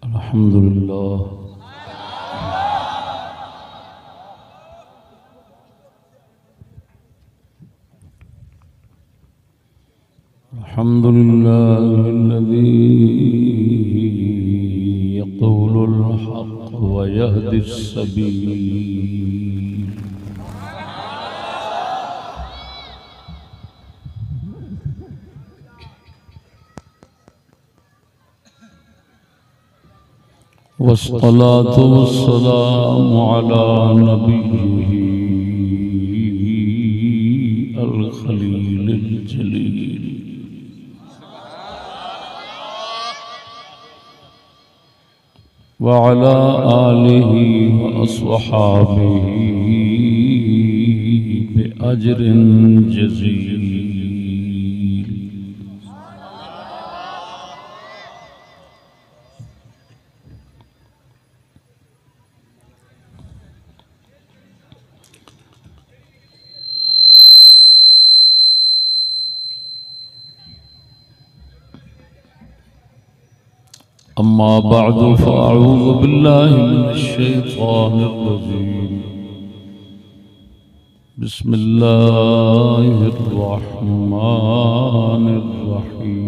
अल्हम्दुलिल्लाह अल्हम्दुलिल्लाहिल्लज़ी यक़ूलुल हक़्क़ व यहदिस सबील वस्सलातु वस्सलामु अला नबिय्यिही अल खलीलिल जलील व अला आलिही व अस्हाबिही बि अज्रिन जज़ील। अम्मा बअदु फ़अऊज़ु बिल्लाहि मिनश शैतानिर रजीम। बिस्मिल्लाहिर रहमानिर रहीम।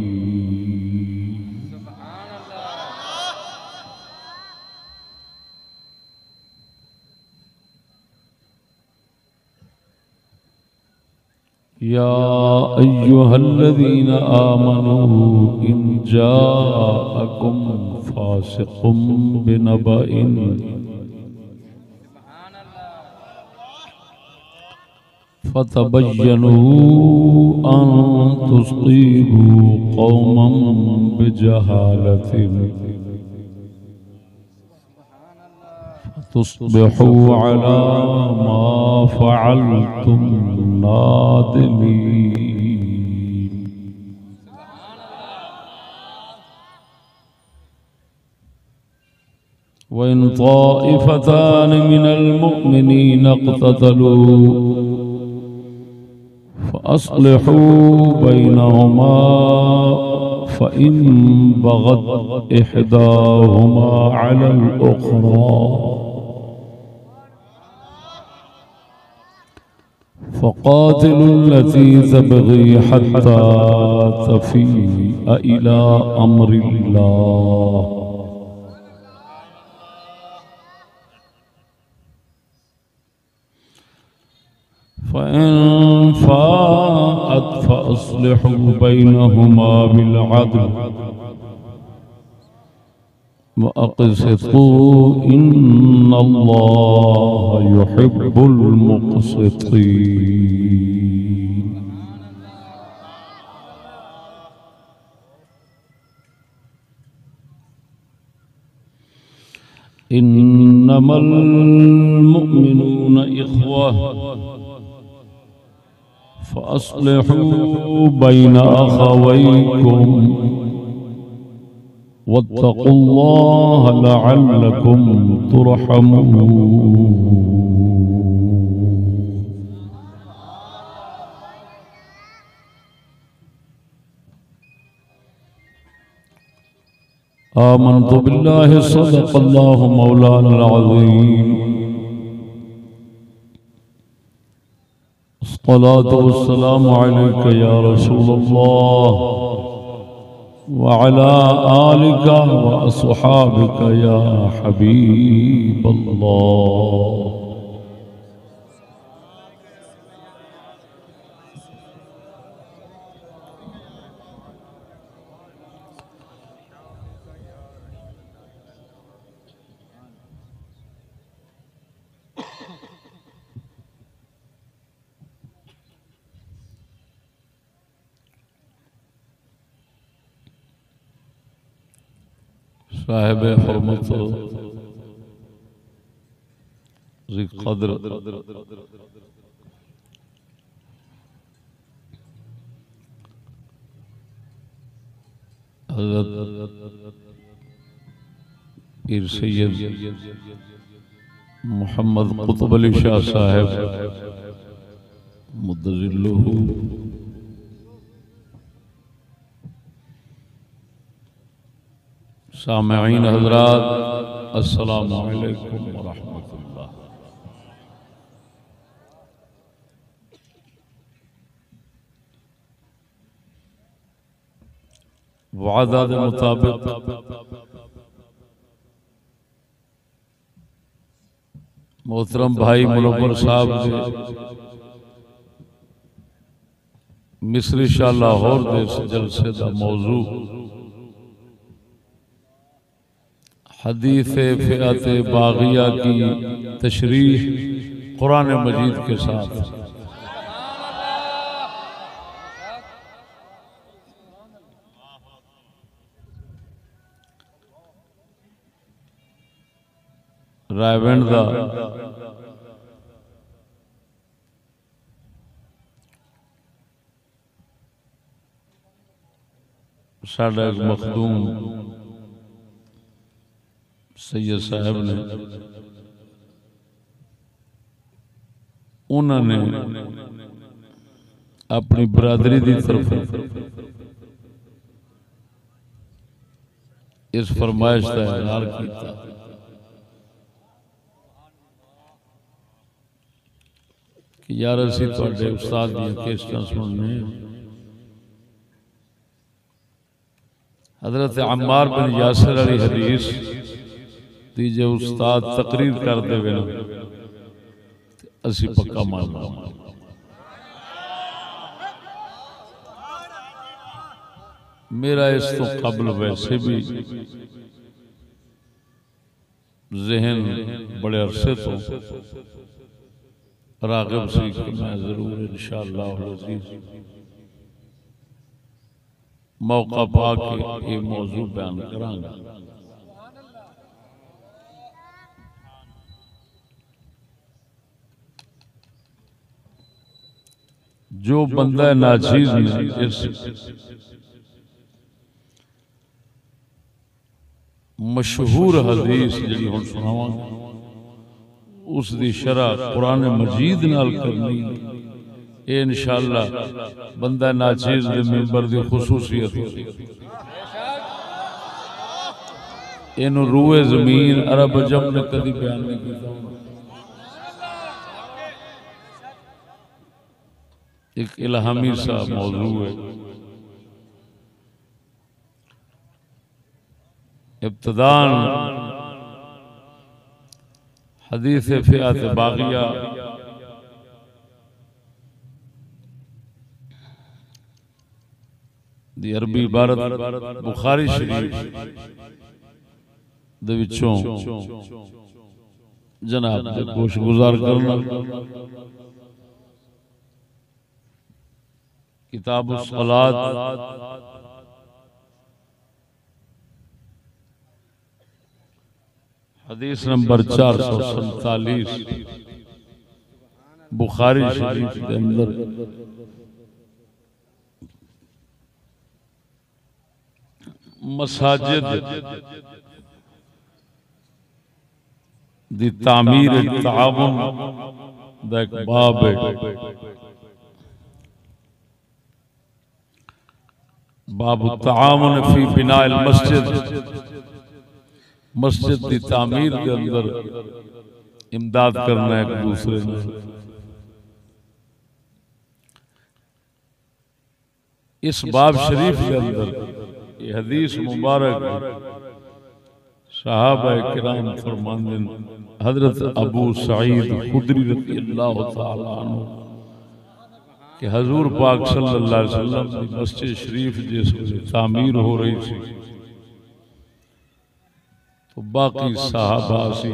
या अय्युहल्लज़ीना आमनू इन जाअकुम फासिकुम बिनबइन फतबय्यनू अन तुसीबू कौमन बिजहालतिन तुस्बिहू अला मा फ़अल्तुम नादिमीन। वइन ताइफतान मिनल मुअमिनीन इक़्ततलू फ़अस्लिहू बैनहुमा फ़इन बग़त इहदाहुमा अलल उख़रा फ़क़ातिलुल्लती तबग़ी हत्ता तफ़ीअ इला अम्रिल्लाह फ़इन फ़ाअत फ़अस्लिहू बैनहुमा बिलअद्ल व अक़्सितू इन्नल्लाह युहिब्बुल मुक़्सितीन। इन्नमल मुअमिनूना इख़्वह फ़अस्लिहू बैन अख़वैकुम वत्तक़ुल्लाह लअल्लकुम तुरहमून। आमन्तु बिल्लाहि सदक़ल्लाहु मौलानल अज़ीम। अस्सलातु वस्सलामु अलैका या रसूलल्लाह व अला आलिका व अस्हाबिका या हबीबल्लाह। साहिब हुर्मत ज़ी क़द्र हज़रत पीर सैयद मोहम्मद कुतुब अली शाह साहब मुद्दज़िल्लुहु सामईन हज़रात, अस्सलामु अलैकुम व रहमतुल्लाह। वादा के मुताबिक मोहतरम भाई मुनव्वर साहब के मिस्री शाह लाहौर के इस जलसे का मौजू हदीस फ़िअत बाग़िया की तशरीह कुरान मजीद के साथ। रायवेंड का साडा एक मखदूम सैयद साहब ने उन्होंने अपनी बरादरी की तरफ इस फरमाइश का इज़हार किया कि यार असी तुहाडे उस्ताद दी केसटां सुनने। हजरत अम्मार बिन यासिर अली हदीस दी जे उस्ताद तकरीर कर देवे ना असी पक्का मान लवांगे। मेरा इस तो कबल वैसे भी जहन बड़े अरसे तो राग़िब सी कि मैं जरूर इंशाअल्लाह अज़ीज़ मौका पा के ये मौजू बयान करांगा। जो बंदा नाचीज ने इस मशहूर हदीस जी हुण सुनावांगा उस दी शरह कुरान मजीद नाल करनी ये इंशाअल्लाह बंदा नाचीज दे मेंबर दी खुसूसियत इनू रूए जमीन अरब अजम ने कभी बयान नहीं किया। एक इल्हामी सा मौजू है। इब्तिदान हदीस फ़िअत बाग़िया दी अरबी इबारत बुखारी शरीफ दे विचों जनाब दे गोश गुजार करना। किताब सलात हदीस नंबर 447 बुखारी शरीफ के अंदर मसाजिद दी तामीर ताउन दा एक बाब है। बाब ताउन फी बिनाइल मस्जिद, मस्जिद की तामीर के अंदर इमदाद करना एक दूसरे ने। इस बाब शरीफ के अंदर ये हदीस मुबारक सहाबा किराम फरमाते हजरत अबू सईद खुदरी रज़ी अल्लाह तआला अन्हु कि हजूर पाक सल्लल्लाहु अलैहि वसल्लम की मस्जिद शरीफ जिस तामीर हो रही थी तो बाकी सहाबा सी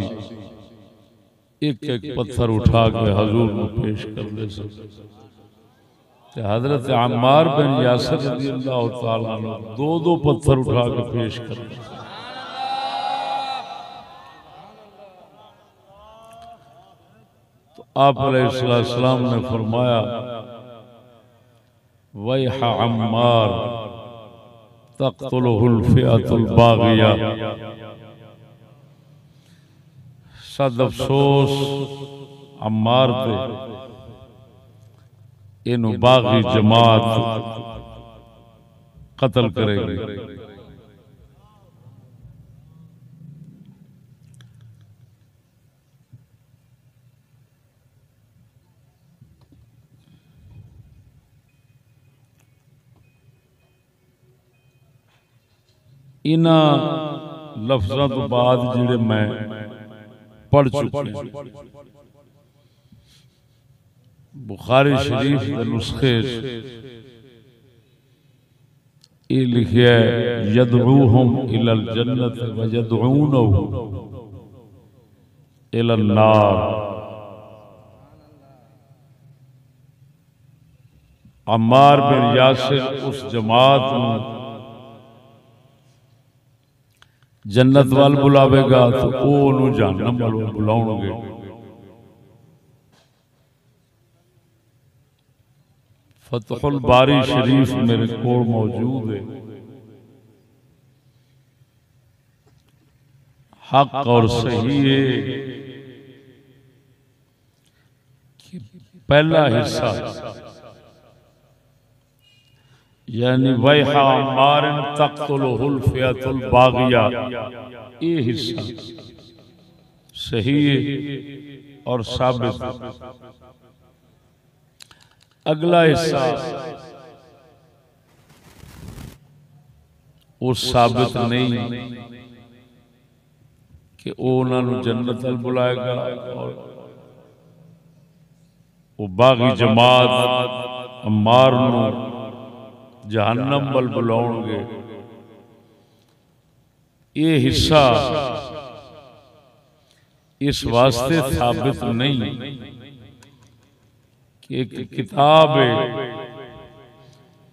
एक एक पत्थर उठा के हजूर को पेश कर दे सकते। हजरत अम्मार बिन यासिर रज़ी अल्लाह तआला अन्हु दो दो पत्थर उठा के पेश कर दे। तो आप अलैहिस्सलाम ने फरमाया वैहा अम्मार तक़्तुलुहुल फ़िअतुल बाग़िया, सद अफसोस अम्मार पे इनु बागी जमात कत्ल करेगी। इन्हां लफ्ज़ां तो बाद जिहड़े मैं पढ़ चुके बुखारी शरीफ के नुस्खे ये लिखिया है यदऊहुम इलल जन्नत व यदऊनहु इलन नार। अम्मार बिन यासिर उस जमात में जन्नत वाल बुलावेगा तो वो जहन्नम वाल बुलाउणगे। फतहुल बारी शरीफ मेरे को मौजूद है। हक और सही है कि पहला हिस्सा यानी वैहा अम्मारिन तक़्तुलुहुल फ़ियतुल बाग़िया, ये हिस्सा सही है और साबित। अगला हिस्सा वो साबित नहीं कि वो उन्होंने जन्नत अल बुलाएगा और वो बागी जमात अम्मार नूं जहन्नम वल बुलाउणगे। ये हिस्सा इस वास्ते साबित नहीं कि एक किताब है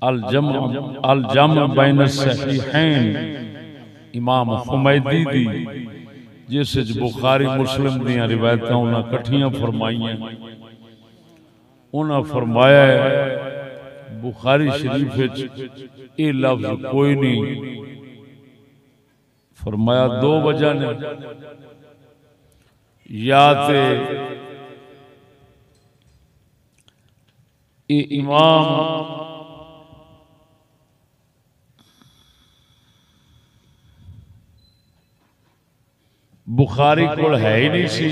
अल जम बैन सहीहैन इमाम हुमैदी दी, जिस बुखारी मुस्लिम दियां रिवायतां उन्हां कट्ठियां फरमाइयां। उन्हां फरमाया है बुखारी शरीफ ये लफ्ज कोई नहीं, फरमाया दो वजह ने, या ते ये इमाम बुखारी कोल है ही नहीं सी,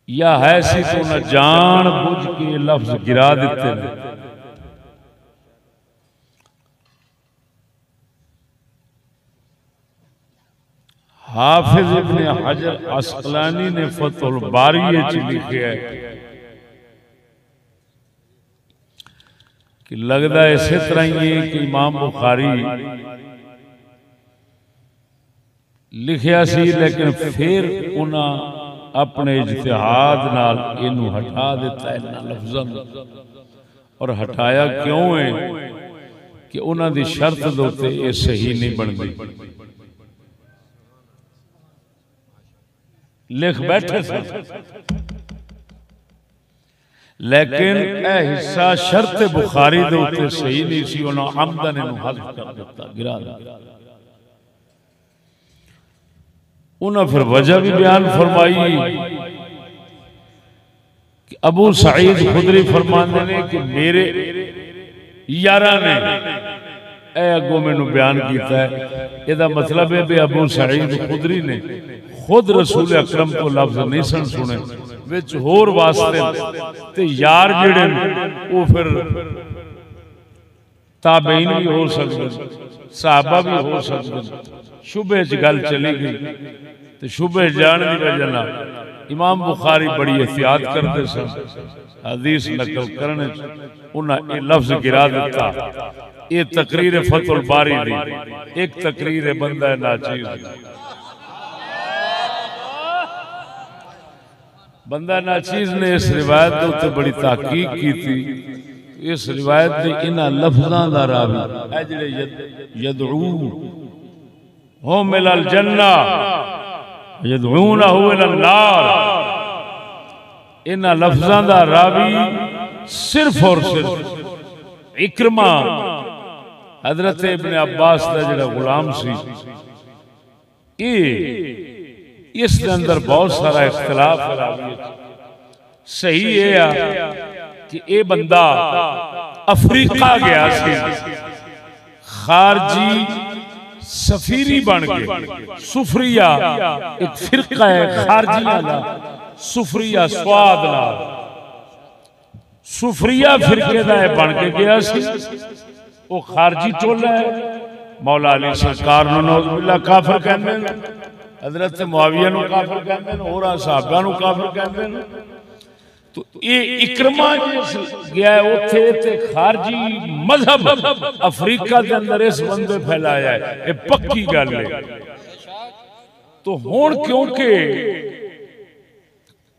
या है सी तो न जान बुझ के लफ्ज गिरा देते हैं। हाफिज इब्ने हजर अस्कलानी ने फतहुल बारी लिखे है कि लगता है इसी तरह ही है कि इमाम बुखारी लिखिया सी, लेकिन फिर उन्हें अपने इज्तिहाद नाल इनू हटा दिता इन्हां लफ्ज़ां और हटाया क्यों है कि उन्हां दी शर्त दे उत्ते ये सही नहीं बनदी। लिख बैठे सन लेकिन यह हिस्सा शर्त बुखारी दे उत्ते सही नहीं सी, उन्होंने आमदन इनू हज़फ कर दिता, गिरा दिता। उन्हें फिर वजह भी बयान फरमाई कि अबू सईद खुदरी फरमाते ने कि मेरे यारा ने अगो मैनू बयान किया है। यदा मतलब है भी अबू सईद खुदरी ने खुद रसूल अकरम को लफ्ज नहीं सन सुने, विच होर वास्ते ते यार जिहड़े वो फिर ताबईन भी हो सकते, सहाबा भी हो सकते। शुबे च गल चली गई तो शुबे जाने की वजह ना इमाम बुखारी बड़ी एहतियात करते सन हदीस नकल करने, उन्हें लफ्ज गिरा दिता। ये तकरीर फतहुल बारी दी, एक तकरीर बंदा नाचीज, बंदा नाचीज ने इस रिवायत के उत्ते बड़ी ताकीक की थी। इस रिवायत के इन्हां लफ्ज़ां दा रावी है जिहड़े यदऊ हुम इलल जन्ना यदऊनहु इलन नार, इन्हां लफ्ज़ां दा रावी सिर्फ और सिर्फ इकरमा हजरत इब्ने अब्बास का जिहड़ा गुलाम सी। इस अंदर बहुत सारा इख्तिलाफ है। सही है कि ये बंदा अफ्रीका गया सी, खारजी सफीरी बन गए। सुफरिया एक फिरका है खारजिया का, सुफरिया स्वाद ना सुफरिया फिरके का बन के गया सी। वो खारजी टोला है मौला अली सरकार नूं नौज़ुबिल्लाह काफिर कहंदे ने, हजरत मुआविया नूं काफिर कहंदे ने, होर सहाबा नूं काफिर कहंदे ने। तो ये इकरमा गया उथे ते खारजी मजहब अफ्रीका के अंदर इस बंदे फैलाया है, ये पक्की गल है। तो हुण क्योंकि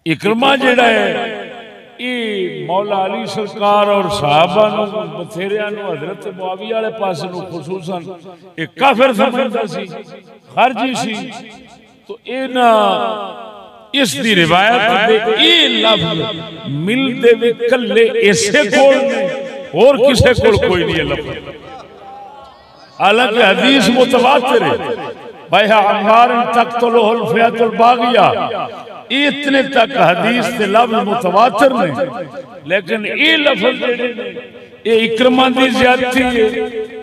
इकरमा जिहड़ा है ये मौला अली सरकार और सहाबा नूं बथेरियां नूं हजरत मुआविया वाले पासे नूं खुसूसन एक काफिर समझदा सी, खारजी सी। तो इन्हां इस दी रिवायत दे ये लफ्ज मिलदे वी कल्ले इसे कोल ने, और किसे कोल कोई नहीं है लफ्ज। हालांकि हदीस मुतवातिर है, भाई अम्मार तख्तुल फियतुल बागिया, इतने तक हदीस के लफ्ज मुतवातिर ने। लेकिन ये लफ्ज जेडे ये इकरमा दी ज़्यादती है।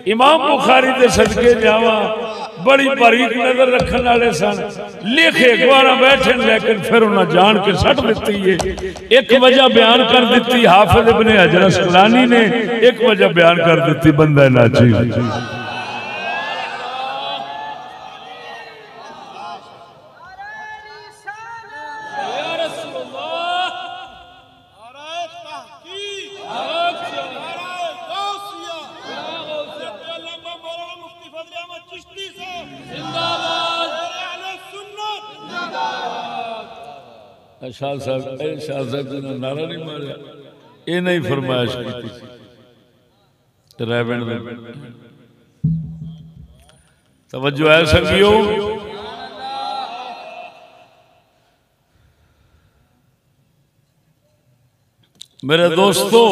इमाम बुखारी दे सदके जावा, बड़ी बारीक नजर रखने वाले सन, लिखे अखबार बैठे, लेकिन फिर उन्हें जान के सट दी है। एक वजह बयान कर दी हाफिज इब्ने हजर अस्कलानी ने, एक वजह बयान कर दी बंदा नाची। शाह साहब ने नारा नहीं मारा, ये नहीं फरमाइश की रैवेंड में। तवज्जो है संगियो, मेरे दोस्तों,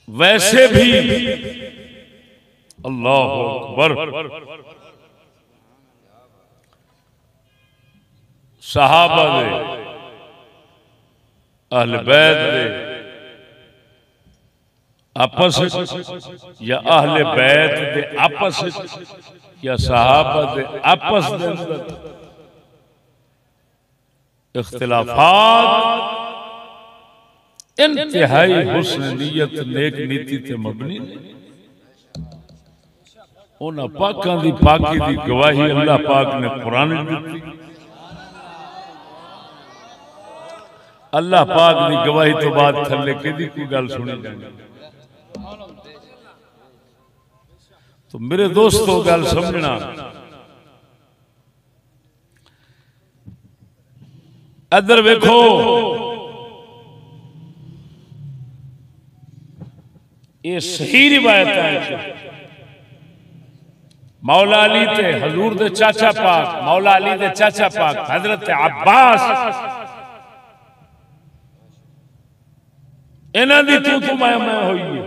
वैसे भी अल्लाह अकबर, सहाबा दे, अहले बैत दे आपस या अहले बैत दे आपस या सहाबा दे आपस दे अंदर इख्तिलाफात इंतहाई हुस्न नीयत नेक नीति ते मबनी ने। उन्हां पाकां दी पाकी दी गवाही अल्लाह पाक ने कुरान में दी। अल्लाह पाक की गवाही तो बाद थले किदी कोई गल सुनी जाए। तो मेरे दोस्तों गल समझना, इधर वेखो, ये सही रिवायत है। मौला अली ते हजूर दे चाचा पाक, मौला अली दे चाचा पाक हजरत अब्बास, इन्हां दी तू मैं हुई है।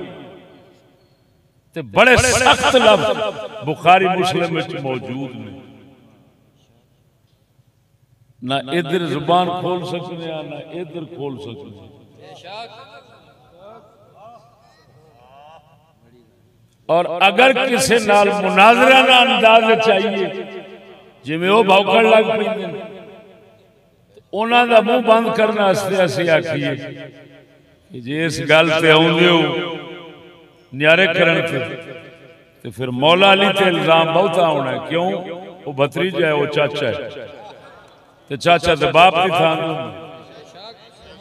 ते बड़े सख्त लफ्ज बुखारी मुस्लिम में मौजूद ने, ना इधर जुबान खोल सकते ना इधर खोल सकते। और अगर किसी नाल मुनाजरा ना अंदाज चाहिए, जिवें वो भौकड़ लग पैंदे ने, उन्हां दा मुंह बंद करने वास्ते असीं आखीए जे इस गल ते आउंदे हो न्यारे करन ते फिर मौला अली ते इल्जाम बहुता होना है। क्यों? वो भतरीजा है, वो चाचा है, ते चाचा ते बाप की थां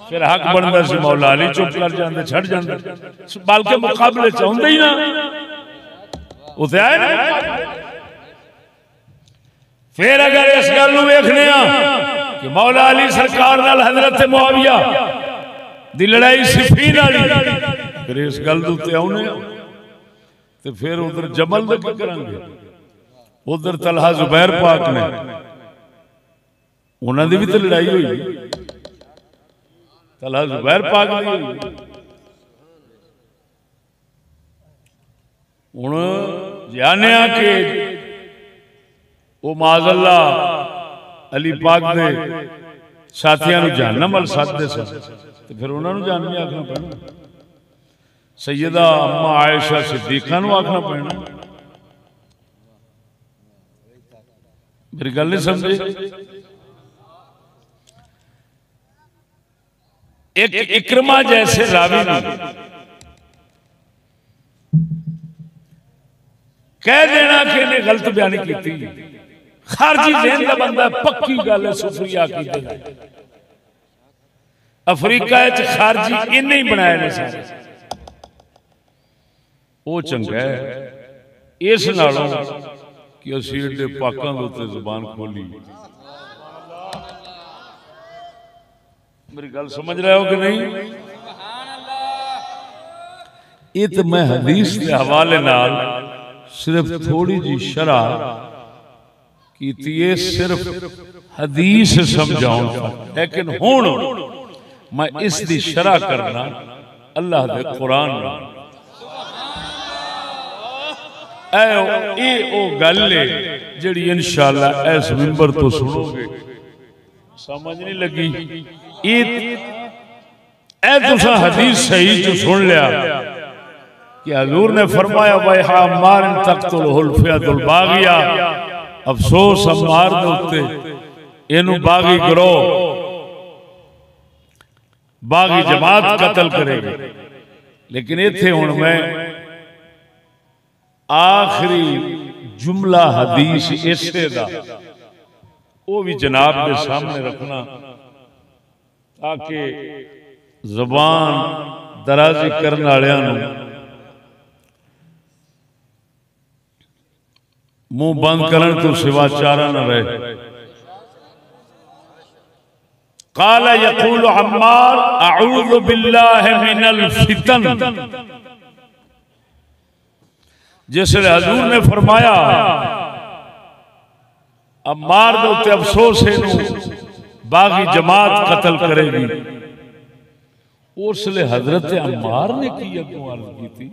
फिर हक बनता सी मौला अली चुप कर जाते, छड़ जाते, बल्कि मुकाबले चाहते ही ना उसे आए ना। फिर अगर इस गल वेखने कि मौला अली सरकार नाल हजरत मुआविया दी लड़ाई सिफीन वाली, फिर इस गल उत्ते आउने तो फिर उधर जमल दा की करांगे। उधर तलहा जुबैर पाक ने उन्हां दी भी तो लड़ाई हुई, तलहा जुबैर पाक दी हुई। हुण जाने कि वो माज़अल्लाह अली पाक दे साथियां नूं जहन्नम वल सददे सन, तो फिर उन्होंने जानवी आखना पैना, सैयदा अम्मा आयशा सिद्दीका नूं आखना पैना। मेरी गल नहीं समझे? एक इकरमा जैसे रावी ने कह देना कि इन्हें गलत बयानी की। खारजी ज़हन का बंदा पक्की गल है सुफरिया की। अफ्रीका खारजी इन्हें ही बनाए ने सारे, वो चंगा है इस नालों कि असीं एडे पाकां दे उत्ते ज़ुबान खोली। मेरी गल समझ रहे हो कि नहीं? ये तो मैं हदीस के हवाले नाल सिर्फ थोड़ी जी शरह की है, सिर्फ हदीस समझाऊं, लेकिन हुण मैं इसकी शरह करना अल्लाह दे कुरान नाल। ए ओ गल है जिहड़ी इंशाअल्लाह इस मिंबर तो सुनोगे। समझ नहीं लगी? ए तुसा हदीस सही जो सुन लिया कि हजूर ने फरमाया वहा अम्मार तक़तुलहुल फ़िअतुल बाग़िया, अफसोस अम्मार दे उत्ते इनू बागी गिरोह बागी जमात कतल करेगी। लेकिन इत्थे हुण मैं आखिरी जुमला हदीस इसे दा वो भी जनाब के सामने रखना ताकि ज़बान दराजी करने वालियां नूं मुंह बंद करने तो सिवा चारा न रहे। काला यक़ूलु अम्मार अऊज़ु बिल्लाहि मिनल फितन, जिसले हजूर ने फरमाया अम्मार दे उत्ते अफसोस है बागी जमात कतल करेगी, उसले हजरत अम्मार ने की अगों अर्ज़ की थी।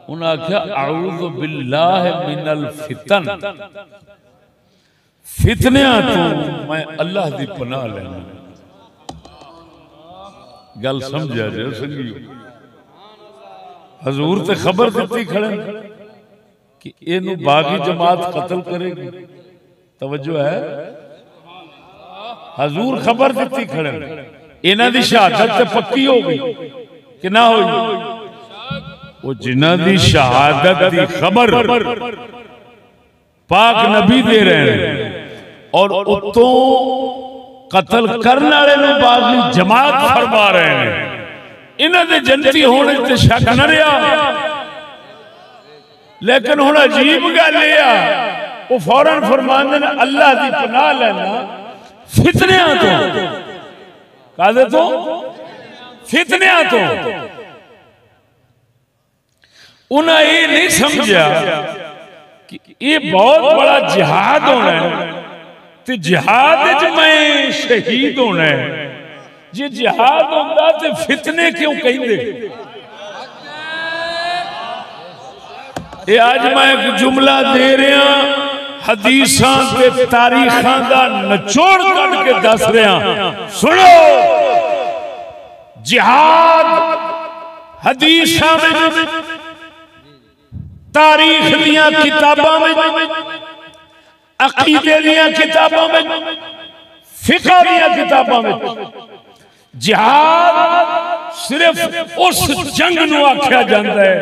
उन्हें आख्या अऊज़ु बिल्लाहि मिनल फितन, फितनिया तो मैं अल्लाह दी पनाह लेना। गल समझा जे संगियो, हजूर ते खबर दी खड़े कि इनू बागी जमात कतल करेगी। तवज्जो है, हजूर खबर दी खड़े इन्हां दी शहादत ते पक्की हो गई कि ना होई? वो जिन्हां दी शहादत दी खबर पाक नबी दे रहे हैं और उतों कतल करने वाले नूं बागी जमात फरमा रहे हैं, इन्हां दे जन्नती होने ते शक न रहा। लेकिन हुण अजीब गल है वो फौरन फरमांदे ने अल्लाह दी पनाह लेना फितनियां तो। कादे तो? फितनियां तो। उन्हें ये नहीं समझा कि ये बहुत बड़ा जिहाद होना है, तो जिहाद मैं शहीद होना है। जे जिहाद होता तो फितने क्यों कहते? ये आज मैं एक जुमला दे रहा हदीसां ते तारीखां दा निचोड़ कढ के दस रहा। सुनो, जिहाद हदीसां में, तारीख दियां किताबां में, अकीदे दियां किताबां में, फिक़ह दियां किताबां में जिहाद सिर्फ उस जंग नूं आख्या जाता है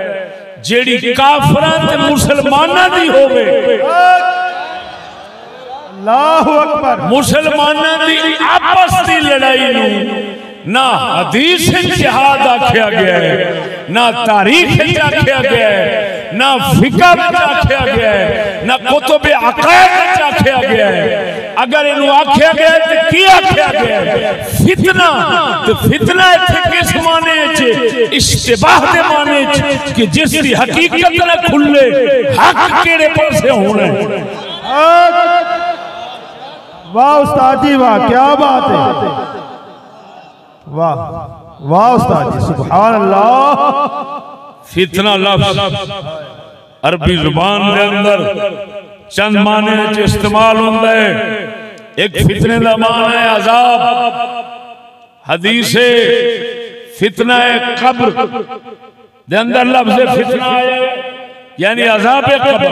जेड़ी काफरां ते मुसलमानां दी होवे। अल्लाहु अकबर। मुसलमानां दी आपस दी लड़ाई नूं ना हदीस जिहाद आख्या गया है, ना तारीख आख्या गया है, ना फिक़ह आख्या गया है, ना कुतुब अक़ायद आख्या गया है। अगर इन्हू आख्या गया तो की आख्या गया है? फितना। तो फितना इत्थे किस माने च? इश्तिबाह दे माने च कि जिसकी हकीकत न खुले हक केड़े पासे होना है। वाह उस्ताद जी वाह, क्या बात है, वाह वाह उस्ताद जी, सुभान अल्लाह। फितना लफ्ज़ अरबी जुबान के अंदर चंद माने च इस्तेमाल होता है। एक फितने का मान है अजाब। हदीस फितना है कब्र दे अंदर लफ्ज़ फितना आया यानी अजाब कब्र।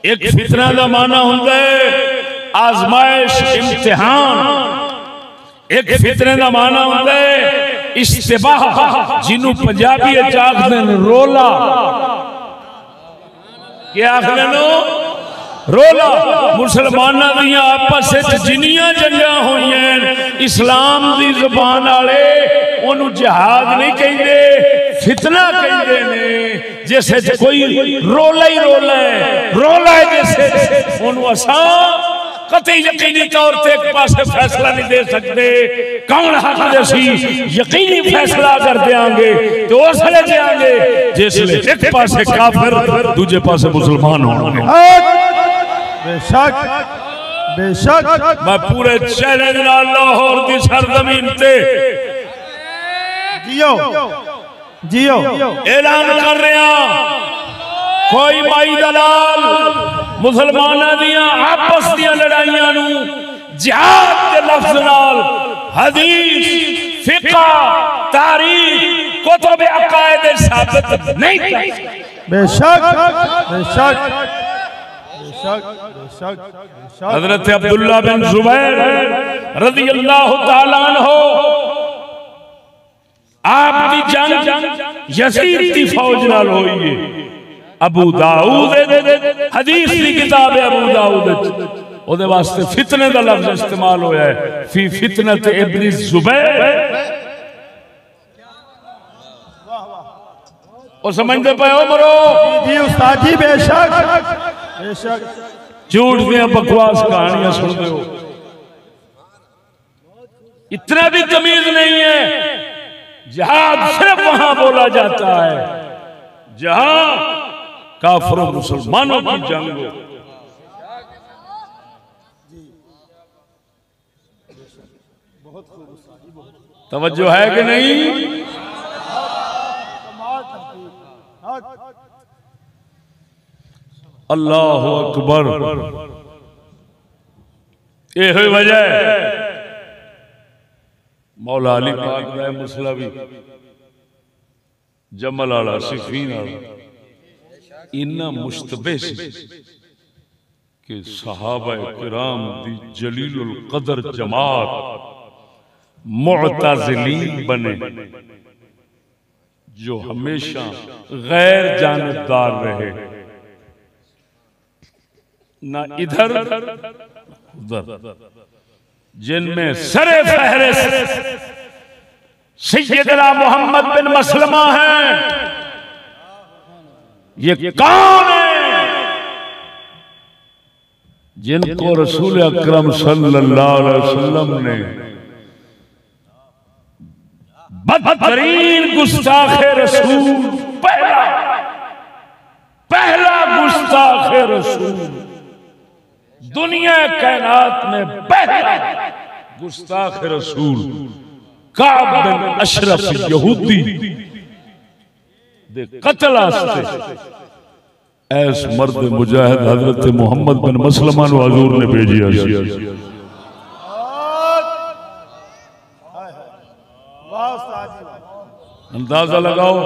एक फितना का माना होता है आजमाइश, इम्तिहान। एक फितने का माना होता है इश्तिबाह, जिन्हों पंजाबी आखदे ने रोला। क्या आखदे नो रोला मुसलमाना दियां आपस जिन्नियां जंगां होईयां इस्लाम दी ज़बान वाले ओनू जिहाद नहीं कहंदे फितना कहंदे ने जैसे कोई रोला ही रोला है जैसे ओनू असा कतई यकीनी तौर पे एक पासे फैसला नहीं दे सकते कौन हक दे सी यकीनी फैसला अगर देंगे तो उस ले देंगे जिसले एक पासे काफिर दूजे पासे मुसलमान होंगे बेशक बेशक मैं पूरे चैलेंज नाल लाहौर की सरजमीन पे जियो जियो ऐलान कर रहा कोई माई दलाल मुसलमाना दियां आपस दियां लड़ाइयां नू जिहाद के लफ्ज नाल हदीस फिक़ह तारीख कुतुब अकायद साबित नहीं कर बेशक बेशक हजरत अब्दुल्ला बिन जुबैर रज़ी अल्लाह तआला अन्हु आप दी जंग यजीद दी फौज नाल होई है अबू दाऊद हदीस की किताब है अबू दाऊद ओदे वास्ते फितने दा लफ्ज इस्तेमाल होया है फी फितनत इब्न जुबैर ओ समझदे पे हो मरो जी उस्ताद जी बेशक बेशक झूठ दियां बकवास कहानियां सुनते हो इतना भी तमीज नहीं है जिहाद सिर्फ वहां बोला जाता है जहां काफिरों मुसलमानों की जंग हो तवज्जो है कि नहीं अल्लाह अकबर यही वजह है मौला अली पाक दा मसला भी जमल वाला सिफीन वाला इन्ना मुश्तबे सी कि सहाबा किराम दी जलीलुल कदर जमात मुअतज़िलीन बने जो हमेशा गैर जानिबदार रहे ना इधर उधर जिनमें सरे फहरिस्त सैयदना मोहम्मद बिन मसलमा हैं ये कौन है जिनको रसूल अकरम सल्लल्लाहु अलैहि वसल्लम ने बदतरीन गुस्ताखे रसूल पहला गुस्ताखे रसूल दुनिया कायनात में पहला गुस्ताखे रसूल काब बिन अशरफ यहूदी दे कत्ल आस्ते ऐस मर्द मुजाहिद हजरत मोहम्मद बिन मसलमा नु हुजूर ने भेजिया अंदाजा लगाओ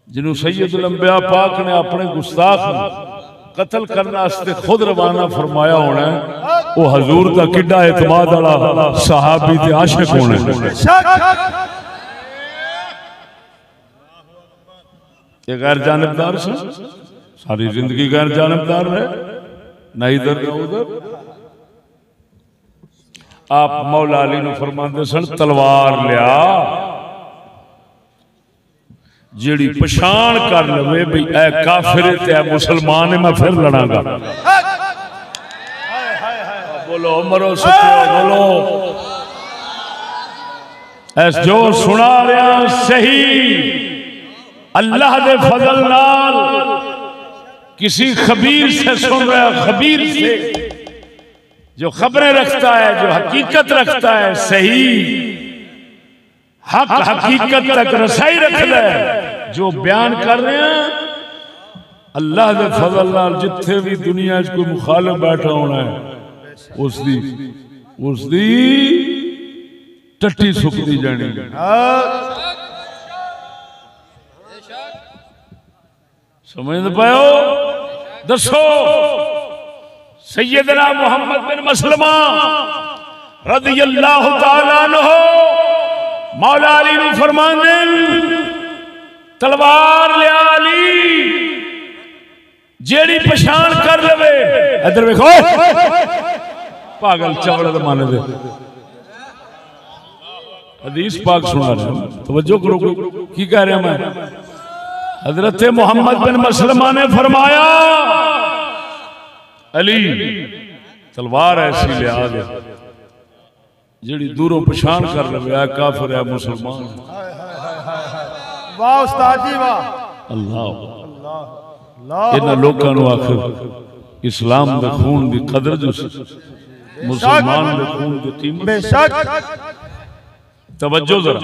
जिन्हों सैयदुल अंबिया पाक ने अपने गुस्ताख कत्ल करने वास्ते खुद रवाना फरमाया होना है वो हजूर का किड्डा एतमाद वाला सहाबी ते आशिक होना है ये गैर जानिबदार से सारी जिंदगी गैर जानिबदार रहे ना इधर ना उधर आप मौला अली ने फरमाते सन तलवार लिया जेड़ी पछाण कर लवे भाई ऐ काफिर ते ऐ मुसलमान है मैं फिर लड़ांगा बोलो मरो सच्चे बोलो ऐस जो सुना रहा सही अल्लाह दे फजल नाल किसी खबीर से सुन रहा खबीर से जो खबरें रखता है जो हकीकत रखता है सही हक हकीकत तक रसाई रखता है जो बयान कर रहे हैं अल्लाह दे फजल नाल जिथे भी दुनिया च कोई मुखालिफ बैठा होना है उसदी टट्टी सुकती जानी समझ पाओ दसो सैयदना मोहम्मद बिन मसलमा रज़ियल्लाहु तआला अन्हु मौला अली नु फरमांदे तलवार लिया अली जेड़ी पछाण कर लवे इधर देखो पागल चवल माने दे हदीस पाक सुना रहा तवज्जो करो की कह रहा मैं हजरत मोहम्मद बिन मसलमा ने फरमाया अली तलवार ऐसी लिया दे जेड़ी दूरों पछाण कर लवे काफिर है मुसलमान वाह उस्ताद जी वाह अल्लाह इन्हां लोकां नूं आखिर इस्लाम दे खून दी कदर जो मुसलमान दे खून दी कीमत बेशक तवज्जो जरा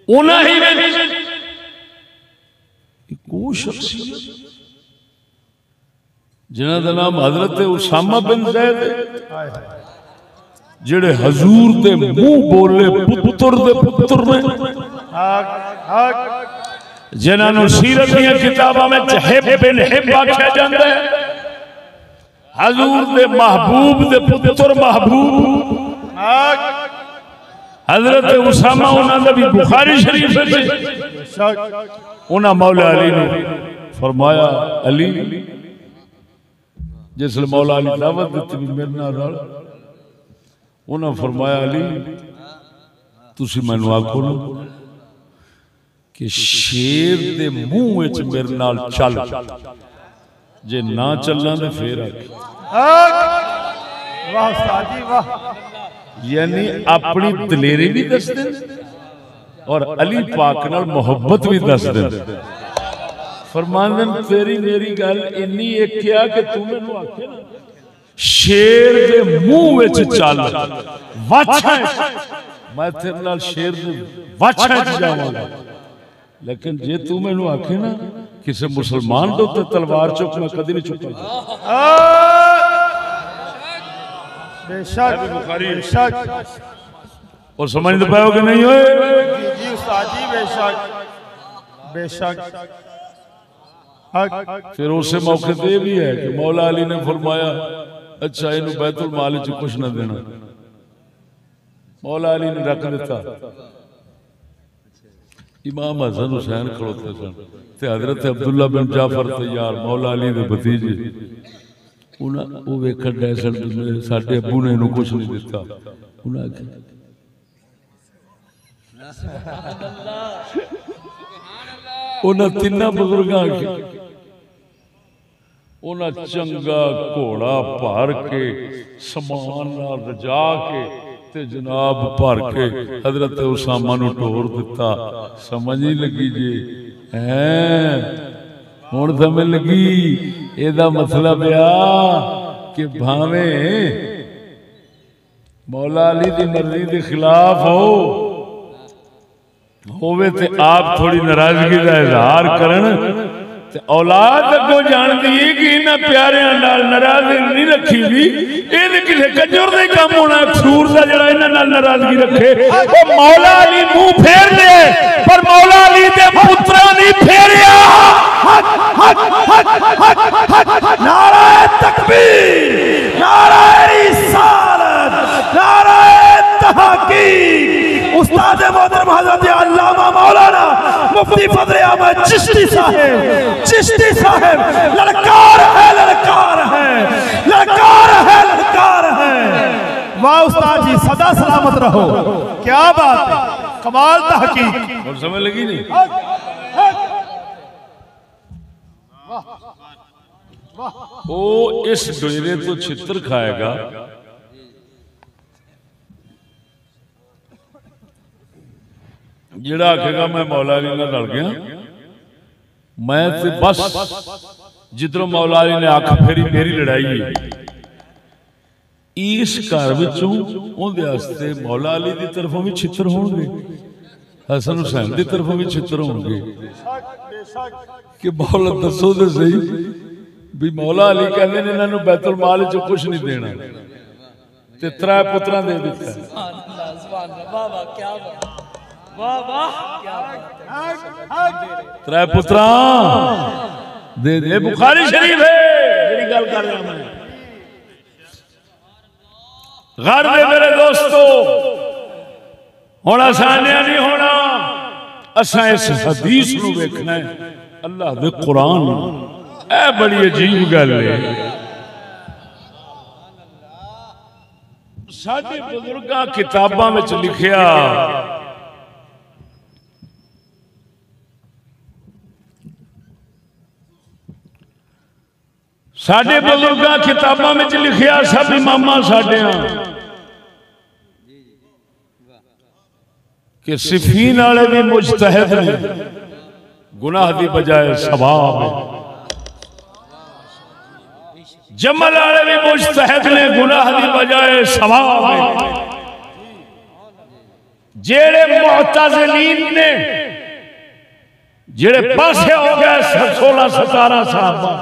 उन्हां ही को शख्सियत जिन्हां दा नाम हजरत उसामा बिन ज़ैद जेड़े हजूर दे मुंह बोले पुत्र दे पुत्र ने जिन्होंने सीरत दी किताबां में हिब बिन हिब आख्या जाता है हजूर दे महबूब दे पुत्र महबूब हजरत उसामा उन्होंने भी बुखारी शरीफ उन्होंने मौला अली ने फरमाया अली जिसले मौला अली दावत दी मेरे नाल उन्होंने फरमाया अली तुसी मैनू आखो ना कि शेर दे मुंह विच मेरे नाल चल जे ना चलना तो फिर वाह उस्ताद जी वाह यानी अपनी दलेरी भी दस दे और अली पाक नाल मोहब्बत भी दस दे फरमांदन तेरी मेरी गल इन्नी एक क्या कि तू मैनू आखे ना शेर दे मुंह विच चल वाछा मैं तेरे नाल शेर दे वाछा च जावांगा लेकिन जे तू मैनू आखे ना किसी मुसलमान के उत्ते तलवार चुक मैं कभी नहीं चुका और समझ तो पाओ कि नहीं होए जी उस्ताद जी बेशक बेशक फिर उस मौके पे भी है कि मौला अली ने फरमाया अच्छा इन्हें बैतुल माल च कुछ ना देना मौला अली ने रख दिता इमाम हसन हुसैन खड़ोते सन ते हजरत अब्दुल्ला बिन जाफर तैयार मौला अली दे भतीजे उन्हें वो वेखण डे सन साडे अब्बू ने इन्हू कुछ नहीं दिता उन्हें उन्हें तिन्ना बुजुर्गां उन्हें चंगा घोड़ा भर के समान रजा के ते जनाब भर के हजरत उसामा नूं टोर दिता समझ नहीं लगी जी है हुण समझ लगी एदा मतलब आ कि भावे मौला अली दी मर्जी के खिलाफ होवे ते आप थोड़ी नाराजगी का इजहार करन ते औलाद अगों जानदी है कि इन्हां प्यारियां नाल नाराजगी नहीं रखी भी इहदे किसे कंजर दे काम होना सूर दा जड़ा इन्हां नाल नाराजगी रखे ओ मौला अली मुंह फेर दे पर मौला अली दे पुत्रा नहीं फेरिया नारा तकबीर नारा रिसालत नारा तहकीक उस्ताद मोहतरम हज़रत अल्लामा मौलाना मुफ्ती फजल अहमद चिश्ती साहब ललकार है ललकार है ललकार है ललकार है वाह उस्ताद जी सदा सलामत रहो क्या बात है कमाल तहकीक और समझ लगी नहीं वो इस डेरे तो छित्र खाएगा जिहड़ा आखेगा मैं मौला अली नाल रल गया मैं ते बस जिधरों मौला अली ने अख फेरी मेरी लड़ाई है इस घर विचों उहदे वास्ते मौला अली दी तरफों भी छित्र होणगे हसन हुसैन दी तरफों भी छित्र होणगे कि मौला दसो ते सही भी मौला अली कहंदे ने इन्हां नूं बैतुल माल चों कुछ नहीं देना ते त्रै पुत्रां दे दित्ता सुभान अल्लाह वाह वाह क्या बात वाह वाह त्रै पुत्रां दे दे बुखारी शरीफ है जेड़ी गल कर रहा मैं घर में मेरे दोस्तों हुण आसानियां नहीं होना असां इस हदीस नूं वेखना है अल्लाह दे कुरान ऐ बड़ी अजीब गल है। साडे बुजुर्गां किताबां विच लिखिया साडे बुजुर्गां किताबां विच लिखिया सब इमामां साडियां कि सिफीन वाले भी मुजतहिद ने गुनाह की बजाय सवाब है, जमल वाले भी मुजतहिद ने गुनाह की बजाय सवाब है। जेड़े मुअतज़िलीन ने जेड़े पासे हो गए 16-17 साहबा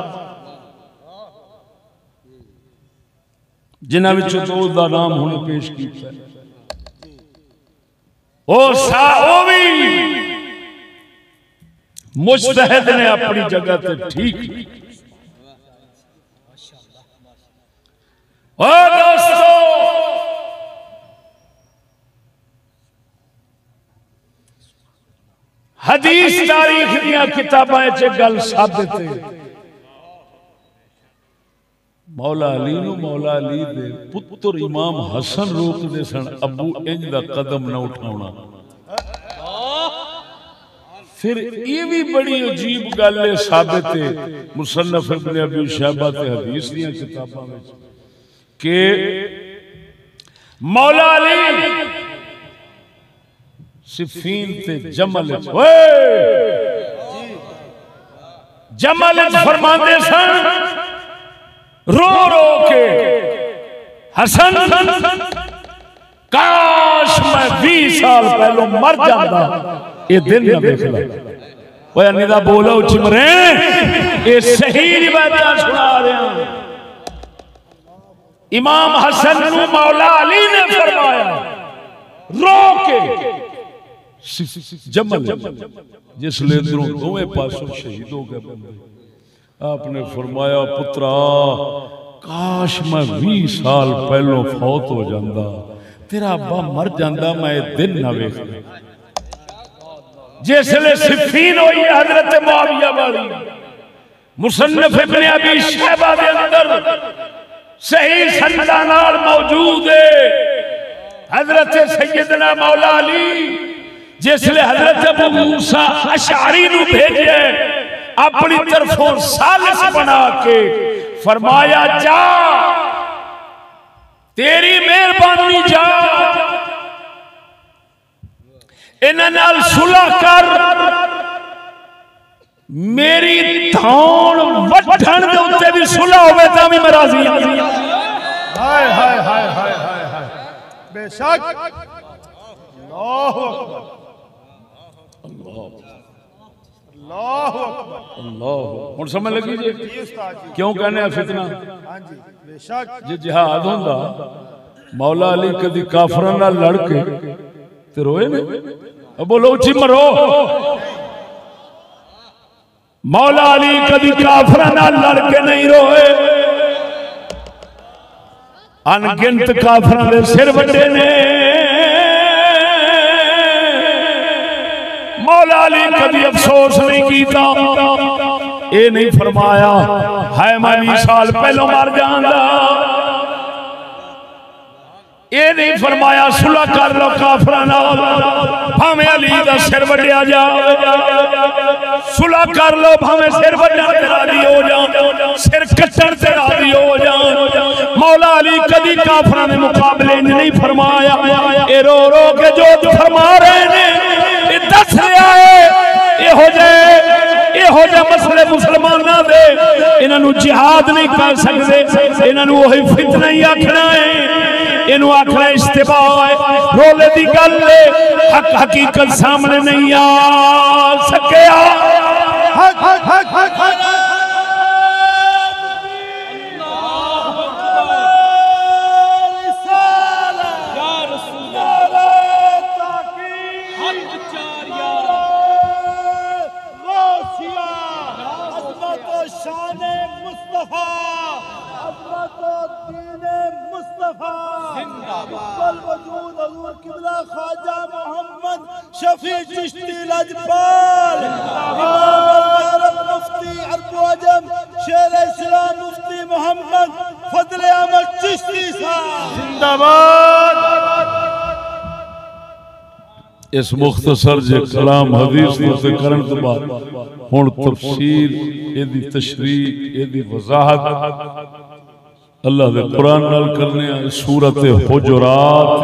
जिन्हां विचों दो दा नाम हुण पेश किया वो भी मुजतहिद ने अपनी जगह पे ठीक। और दोस्तों हदीस तारीख दियां किताबां च गल साबित है। मौला अली नू मौला अली दे पुत्र इमाम हसन रोकदे सन अबू इंज दा कदम न उठाउणा। फिर ये भी बड़ी अजीब गल है साबित है मुसन्नफ इब्न अबी शैबा ते हदीस दियां किताबां विच के मौला अली सिफीन ते जमल जमल फरमाते सन रो रो के हसन काश मैं 20 साल पहले मर जाता ये दिन न देख ला। ओए निदा बोलो चिमरे ये सही रिवायत सुना रहा। इमाम हसन नू मौला अली ने फरमाया रो के जमल जिसले इधरों दोवें पासों शहीद हो गए बंदे आपने फरमाया पुत्रा काश मैं 20 साल पहलों फौत हो जाता तेरा अब्बा मर जाता मैं दिन ना वेखदा। जिसले सिफीन होई हजरत मुआविया वाली मुसन्नफ इब्न अबी शैबा दे अंदर सही सनदा नाल मौजूद है। हजरत सैयदना मौला अली जिसले हजरत अबू मूसा अशअरी नू भेजे अपनी तरफों सालिस बना के फरमाया जा तेरी मेहरबानी जा इन्हां नाल सुलह कर मेरी धौण वठण दे उत्ते भी सुलह होवे तां भी मैं राजी हां। हाय हाय हाय हाय हाय हाय बेशक अल्लाहु अकबर अल्लाहु अकबर अल्लाह हुण समझ लगी जी क्यों कहने आ फितना। हां जी बेशक जे जिहाद हुंदा मौला अली कदी काफरां नाल लड़ के ते रोए ने बोलो उची मरो। मौला अली कदी काफरां नाल लड़ के नहीं रोए। अनगिनत काफरां दे सिर वड्डे ने मौला अली कभी अफसोस नहीं किया। ये नहीं फरमाया है मैं 20 साल पहलों मर जाऊंगा। ये नहीं फरमाया सुलह कर लो काफरां नाल भावें अली दा सिर वड्डिया जाए सुलह कर लो भावें सिर वड्डण ते राजी हो जाओ सिर कट्टण ते राजी हो जाओ। मौला अली कदी काफरां दे मुकाबले नहीं फरमाया। ए रो रो के जो फरमा रहे ने दस रहा है इहो जे मसले मुसलमानां दे इन्हां नूं जिहाद नहीं कर सकदे। इन्हां नूं ओही फितना ही आखना है इन्हू आखना इस्तिबा है रोले दी गल है हक हकीकत सामने नहीं आ सकिया। हक हक हक हक हक ख्वाजा मोहम्मद शफी चिश्ती लजपाल मुफ्ती अरब अजम शेर इस्लाम मुफ्ती मोहम्मद फजल अहमद चिश्ती साहब जिंदाबाद। इस मुख्तसर जे कलाम हदीस से करन तो बाद हुण तफसीर एदी तशरीह एदी वजाहत अल्लाह दे कुरान नाल करने सूरत हुजुरात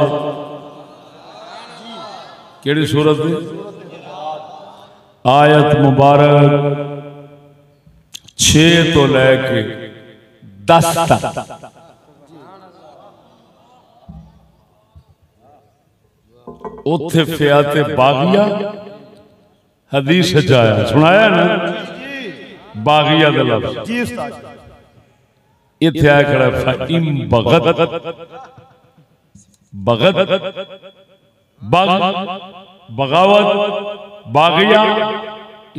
केड़ी सूरत है आयत मुबारक 6 तो लेके 10 तक उथे फियाते बागिया हदीस जाया सुनाया ना बागिया का लफ्ज जी उस्ताद इथे आया खड़ा फइम बगत बगत बग बगावत बागिया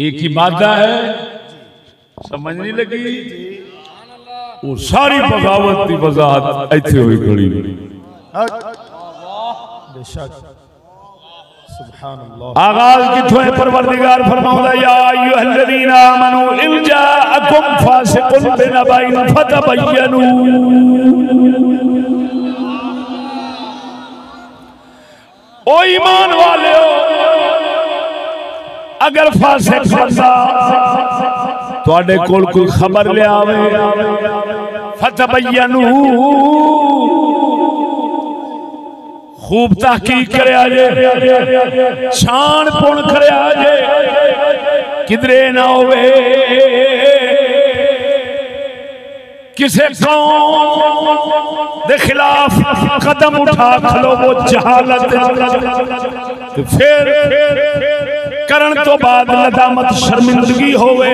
एक ही मादा है समझ नहीं लगी वो सारी बगावत की वजाहत इथे हुई खड़ी बेशक सुभान अल्लाह। आगाज किथों है परवरदिगार फरमाउंदा या अय्युहल्लज़ीना आमनू इन जाअकुम फासिकुन बिनबाइन फतबय्यनू ओ ईमान वालेओ अगर फासिक बंदा तुहाडे कोल कोई खबर ले आवे फतबय्यनू खूब तहकीक करे आजे छान पुण करे आजे किधरे ना होवे किसे कौम दे खिलाफ कदम उठा खलो वो जहालत फिर करण तो बाद नदामत शर्मिंदगी होवे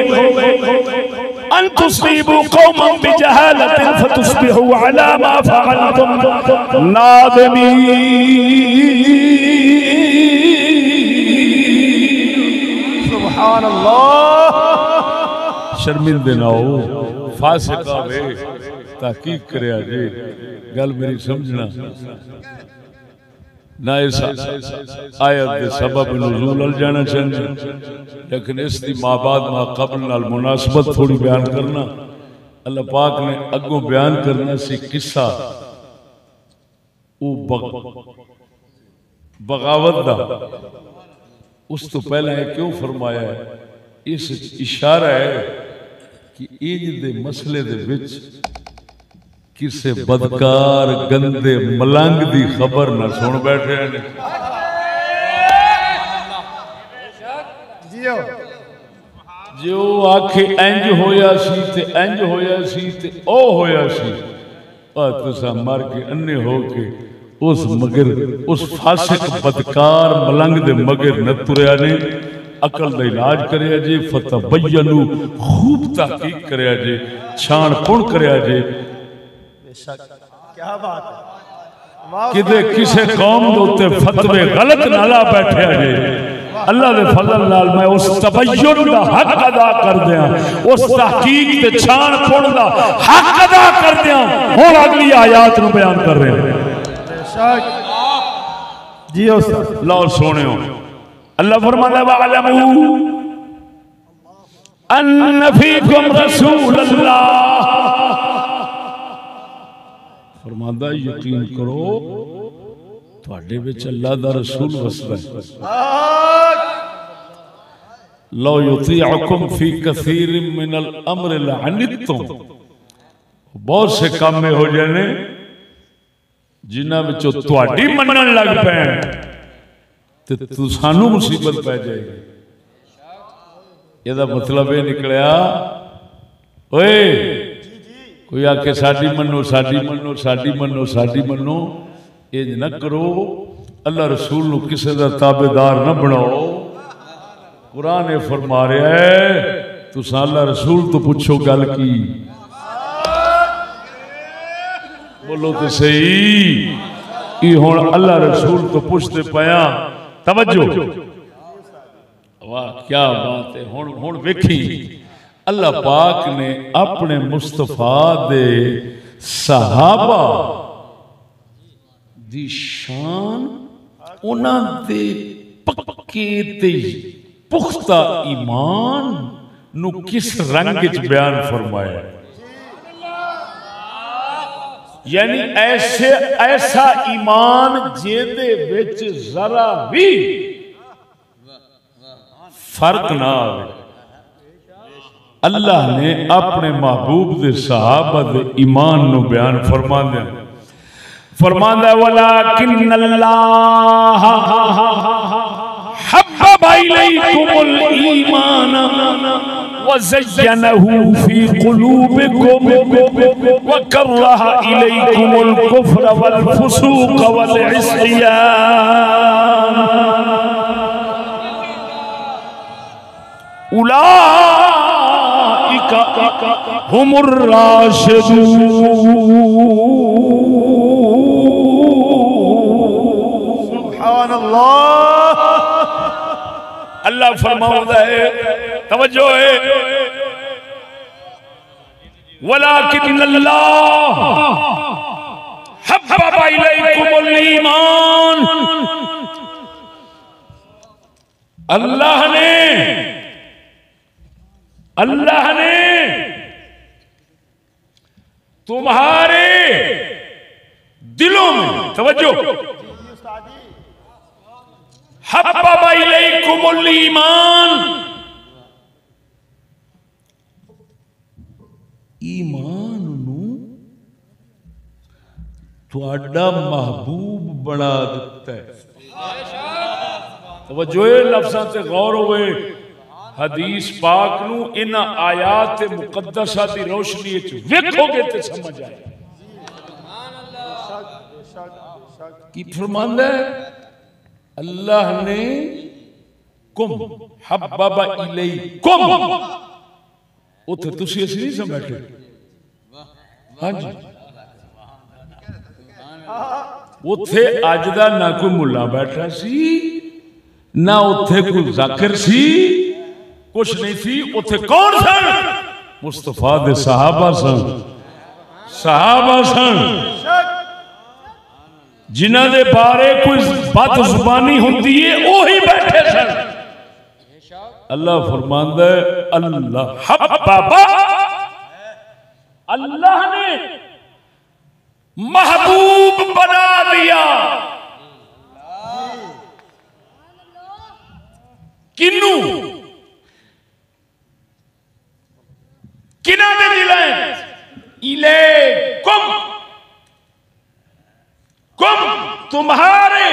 अन तुसीबू कौमन बिजहालतिन फतुस्बिहू अला मा फअलतुम नादिमीन। सुभान अल्लाह। शर्मिंदे ना हो फासिक आवे तहकीक करे आजे गल मेरी समझना ना इस आयत के सबब नुज़ूल अल जाना चाहिए लेकिन इसकी माँ बाद माँ कबल नाल मुनासबत थोड़ी बयान करना अल्लाह पाक ने अगों बयान करना सी किस्सा बगावत दा उस तो पहले क्यों फरमाया है इस इशारा है कि इंज दे मसले दे विच किसे बदकार गंदे मलंग दी खबर न सुन बैठे ने जो आखे इंज होया सी ते इंज होया सी ते ओ होया सी और तुसा मर के अन्ने हो के उस मगर उस फासिक बदकार मलंग दे मगर न तुरया ने अकल दा इलाज करया जे फतबय्यनू खूब तहकीक करया जे छान पुण करया जे क्या बात है किदे किसे कौम दे उत्ते फतवे गलत ना ला बैठे जे अल्लाह दे फजल नाल मैं उस तबय्युन दा हक अदा कर दियां उस तहकीक ते छान पुण दा हक अदा कर दियां हुण अगली आयत नु बयान कर रहे हैं बेशक जी उस्ताद लो सुनियो अल्लाह फरमाता वअलमू अन्न फीकुम रसूल अल्लाह फरमांदा यकीन करो तुहाडे विच अल्लाह दा रसूल वसदा है लो युतीअकुम फी कसीरिन मिनल अम्र लअनितुम बहुत से काम में हो जाने जिन्हां विचों तुहाडी मनन लग पैण ते तू सानू मुसीबत पै जाएगी ਇਹਦਾ मतलब ये निकलिया ओए कोई आके साडी मनो साडी मनो साडी मनो साडी मनो इंज न करो अल्लाह रसूल नु किसे दा ताबेदार न बनाओ कुरान ने फरमा रहा है तुसा अल्लाह रसूल तो पूछो गल की बोलो तो सही ये हुण अल्लाह रसूल तो पूछते पाया तवज्जो वाह क्या बात है हुण हुण वेखी अल्लाह पाक ने अपने मुस्तफा दे सहाबा दी शान उन्हां दे पक्के ते पुख्ता ईमान नु किस रंग च बयान फरमाया, यानी ऐसा ईमान जेदे विच जरा भी फर्क ना आवे। अल्लाह ने अपने महबूब दे सहाबा दे ईमान नु बयान फरमांदा वलाकिन्नल्लाह हब्बा इलैकुमुल ईमान वज़य्यनहु फी क़ुलूबिकुम वकर्रह इलैकुमुल कुफ्र वल फुसूक वल इस्यान उलाइका हुमुर राशिदून। सुभानअल्लाह। अल्लाह फरमाता है, तवज्जो है, वलाकिन्नल्लाह हब्बा इलैकुमुल ईमान, अल्लाह ने तुम्हारे दिलों में, तवज्जो, हब्बा इलैकुमुल ईमान, ईमान नू तुहाडा महबूब बना दिता है। तवज्जो लफ्ज़ां ते गौर होवे, हदीस पाक नू इन्हां आयात मुकद्दसा दी रोशनी विच वेखोगे ते समझ आए। की फरमांदा है, अल्लाह ने कुम हब्बा इलैकुम, उथे तुसी असी नहीं समझे। हाँ जी, उथे अज दा ना कोई मुल्ला बैठा सी, ना उथे कोई जाकिर सी, कुछ नहीं थी। उथे कौन सन? मुस्तफा दे सहाबा सन, जिन्हां दे बारे कोई बद जुबानी होंदी है वही बैठे सन। अल्लाह फरमांदा है, अल्लाह हब्बा, अल्लाह ने महबूब बना दिया किन्नू, किना दे दिलाए, इलैकुम, कुम तुम्हारे,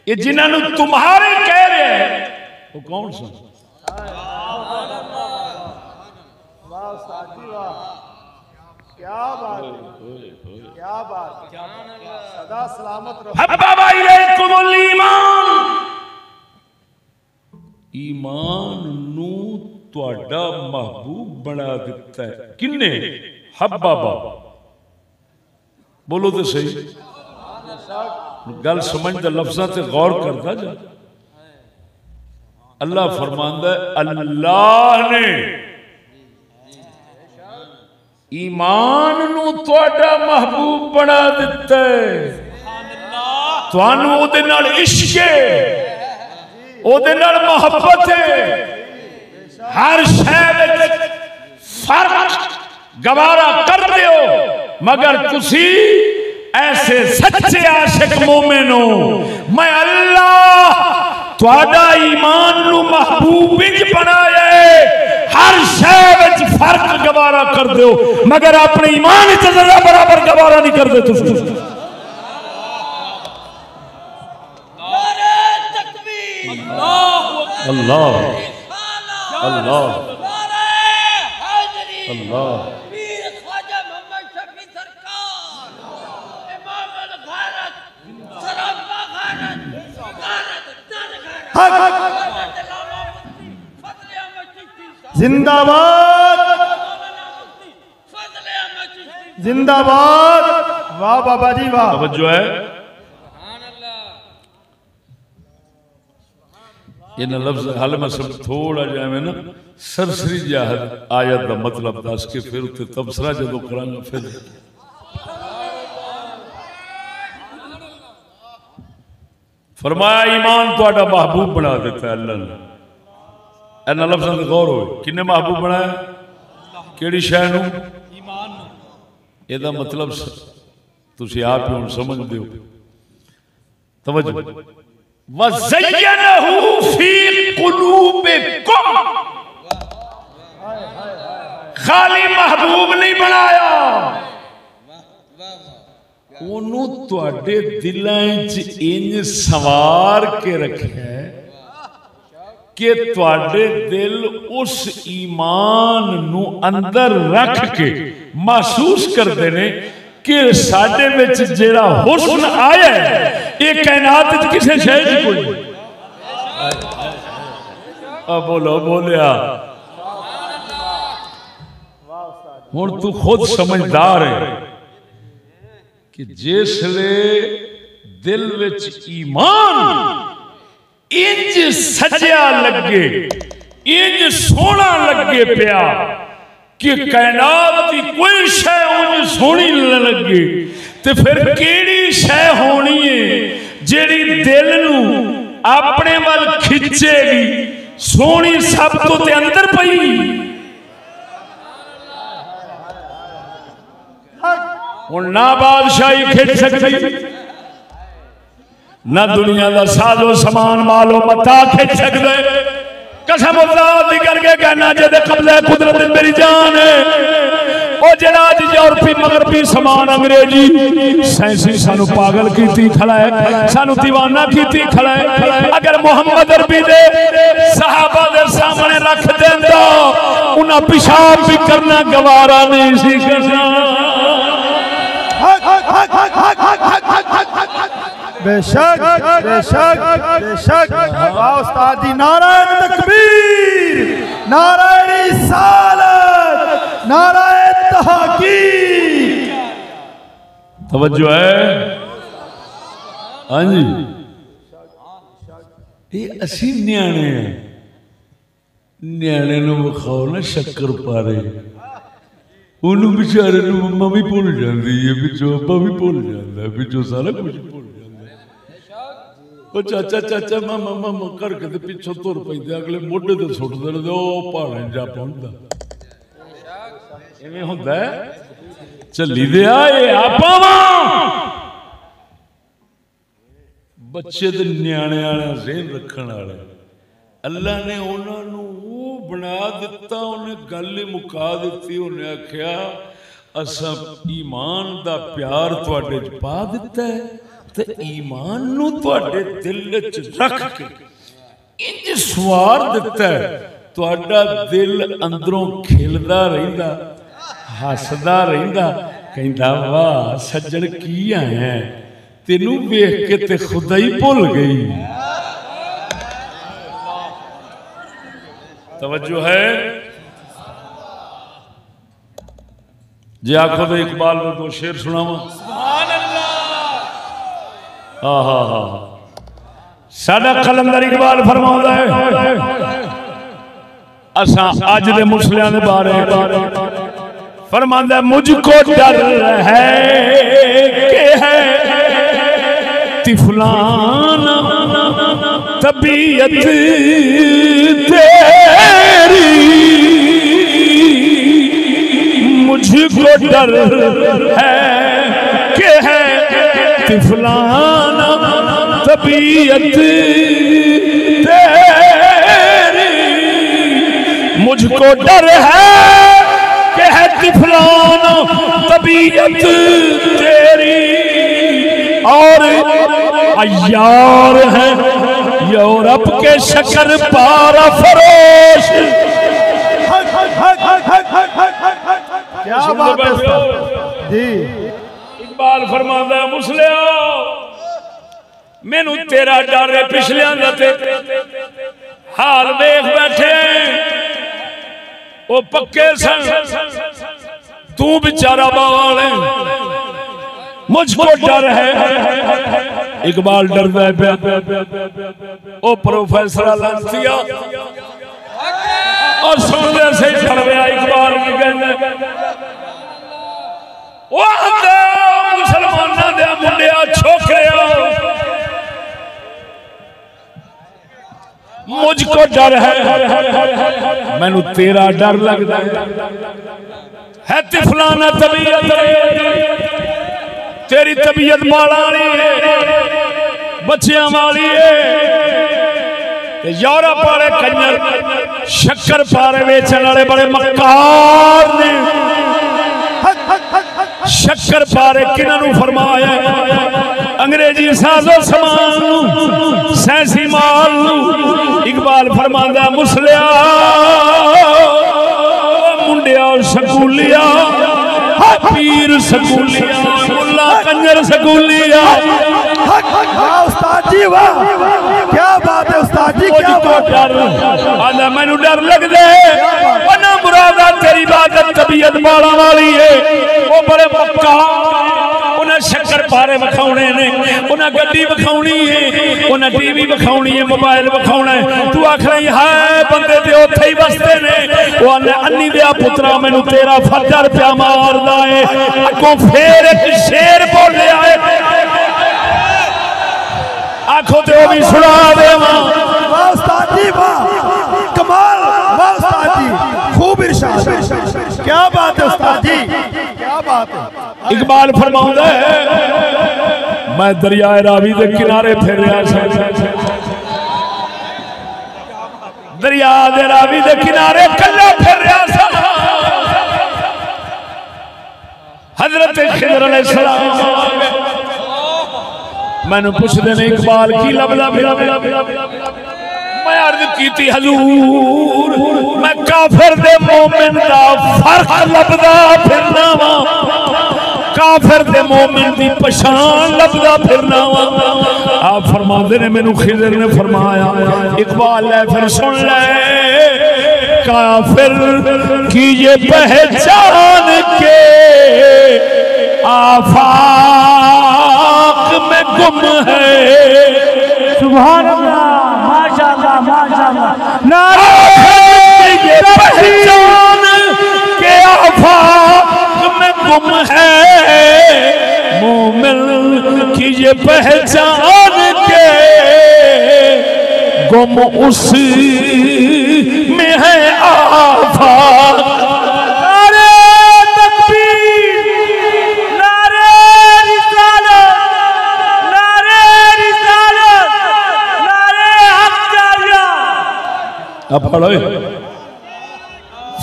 ये जिन्होंने तुम्हारे कह रहे हैं वो कौन सा? वाह साथी वाह, क्या बात है, क्या बात, सदा सलामत रहो। हब्बा इलैकुमुल ईमान, ईमान नू तुहाडा महबूब बना दिता है किन्ने? हब्बा, बोलो तो सही, गल समझ दे, लफ्ज़ां ते गौर करता जा। अल्लाह फरमांदा है, अल्लाह ने ईमान नू तुहाडा महबूब बना दिता है। तुहानू ओदे नाल इश्क है, ओदे नाल मोहब्बत है, हर शय विच फर्क गवारा कर दियो, मगर तुसी ऐसे सच्चे आशिक मोमिन हो। मैं अल्लाह तुहाडा ईमान नू महबूब विच बनाया है, हर शय विच फर्क गवारा कर दो, मगर अपने ईमान च जरा बराबर गवारा नहीं करते तुसी। अल्लाह अल्लाह अल्लाह, जिंदाबाद जिंदाबाद, वाह बाबा जी वाह। जो है इन लफ्ज हाल में सब थोड़ा जाए ना सरसरी जाहद आयत का मतलब दस के फिर उत्ते तबसरा जो करांगा। फिर फरमाया ईमान तुहाडा महबूब बना देता है अल्लाह ने। इन्हां लफ्ज़ां ते गौर होए किन्ने महबूब बनाया केड़ी शै नूं एदा मतलब तुसीं आप ही हुण समझदे हो तवज्जो वज़य्यनहू फी क़ुलूबिकुम खाली महबूब नहीं बनाया ओनू तुहाडे दिलां च इंज सवार के रखिया कि तुहाडे दिल उस ईमान नू अंदर रख के महसूस करते ने कि साडे विच जेड़ा हुस्न आया ये कायनात च किसे शै दी कोई बोलो बोलिया हुण तू खुद समझदार है कि जिसले दिल विच ईमान इंज सजिया लगे इंज सोना लगे पिया कि कायनात की कोई शै उन्हें सोनी न लगे तो फिर केड़ी शै होनी है जेड़ी दिल नू अपने वाल खिंचेगी सोनी सब तो ते अंदर पई हुण ना बादशाही खिंच सकती ना दुनिया का साजो समान मालो मता खिंच सकते कसम दी करके कहना जेदे कब्जे कुदरत मेरी जान है ओ जेड़ा अज यूरोपी मगरबी समान अंग्रेजी साइंसी सानू पागल कीती खड़ा है सानू दीवाना कीती खड़ा है अगर मोहम्मद अरबी दे सहाबा दे सामने रख देंदा उन्हां पेशाब भी करना गवारा नहीं सी करना बेशक बेशक बेशक उस्ताद दी नारा तकबीर नारा रिसालत नारा तहकीक तवज्जो है हाँ जी ये असी न्याणे हैं न्याणे नूं विखाओ ना शक्कर पारे उन्होंने बेचारे मम्मा भी भुल जाती है पिछों अब्बा भी भुल जाता है पिछों सारा कुछ भुल जाता है चाचा चाचा मामा मामा करके ते पिछों तुर पैंदे अगले मोढे ते सुट देंदे ओ पहाड़े जा पहुंचदा इवें हुंदा है झल्ली दे आए आपावा बच्चे ते न्याणे वाला ज़हन रखण वाले अल्लाह ने उन्होंने बना दिता उन्हें गल ही मुका दी उन्हें आख्या असा ईमान दा प्यार तुहाडे च पा दिता है ते ईमान नू तुहाडे दिल च रख के इंज सवार दिता है तुहाडा दिल अंदरों खिलदा रहिंदा हसदा रहिंदा कहंदा वाह सज्जण की आया तेनू वेख के ते खुदा ही भुल गई तवज्जो है जे आखो तो इकबाल में दो शेर सुनावा हाँ हाँ हाँ साडा कलंदर इकबाल फरमाउंदा है असा अज दे मुसलियां दे बारे फरमांदा है मुझको डर है कि है तिफलाना तबीयत तेरी मुझको डर है कि है तिफलाना तबीयत तेरी मुझको डर है कि है तिफलाना तबीयत तेरी और अय्यार है यूरोप के शक्कर पारा फरोश क्या बात है जी इकबाल फरमांदा है मुसलिया मैनू तेरा डर है पिछलियां दा ते हाल देख बैठे वो पक्के सन तू बेचारा बाल है मुझको डर है इकबाल डरदा है ओ प्रोफेसर लांसिया और सुनते से डर गया इकबाल की कहने ओ मुसलमाना दे मुंडिया छोकरिया मुझको डर है मैनू तेरा डर लगता है तिफलाना तबीयत तेरी तबीयत वाली है बच्चियां वाली है यूरोप वाले कंजर शक्कर पारे बेचने वाले बड़े मक्कार ने शक्कर पारे किन्हों फरमाया अंग्रेजी साजो समान सैंसी माल इकबाल फरमांदा मुसलिया मुंडिया सकूलिया पीर सकूलिया मुल्ला कंजर सकूलिया उस्ताद जी वाह क्या बात है उस्ताद जी क्या बात है मैनू डर लगदे वना मुरादा तेरी इबादत तबीयत बाला वाली है वो बड़े पक्का उन्हें शक्कर पारे विखाने ने उन्हें गड्डी विखानी है उन्हें टीवी विखानी है मोबाइल विखाना है तू आख रही है बंदे ते उत्थे ही बसते ने वो अन्नी दिया पुत्रा मैनू तेरा फजर प्या मारदा है अगों फेर एक शेर बोलिया है आखो तो भी सुना देवा वाह उस्ताद जी वाह कमाल वाह उस्ताद जी खूब इरशाद क्या बात है उस्ताद जी क्या बात है इकबाल फरमाउंदा है मैं दरियाए रावी के किनारे फिर रहा दरिया दे रावी के किनारे कल्ला फिर रहा हजरत खिजर अलैहिस्सलाम मैनू पुछदे ने इकबाल की लभदा फिरा मैं अर्ज की हजूर मैं काफिर दे मोमिन दा फर्क लभदा फिरना वा काफिर दे मोमिन दी पहचान लभदा फिरना वा आप फरमाते ने मैनू खिजर ने फरमाया इकबाल ले फिर सुन ले काफिर की ये पहचान के आफाक में गुम है सुभान अल्लाह माशाअल्लाह माशाअल्लाह नारे ये पहचान के आफाक में गुम है मोमिन की ये पहचान के गुम उसी में है आफाक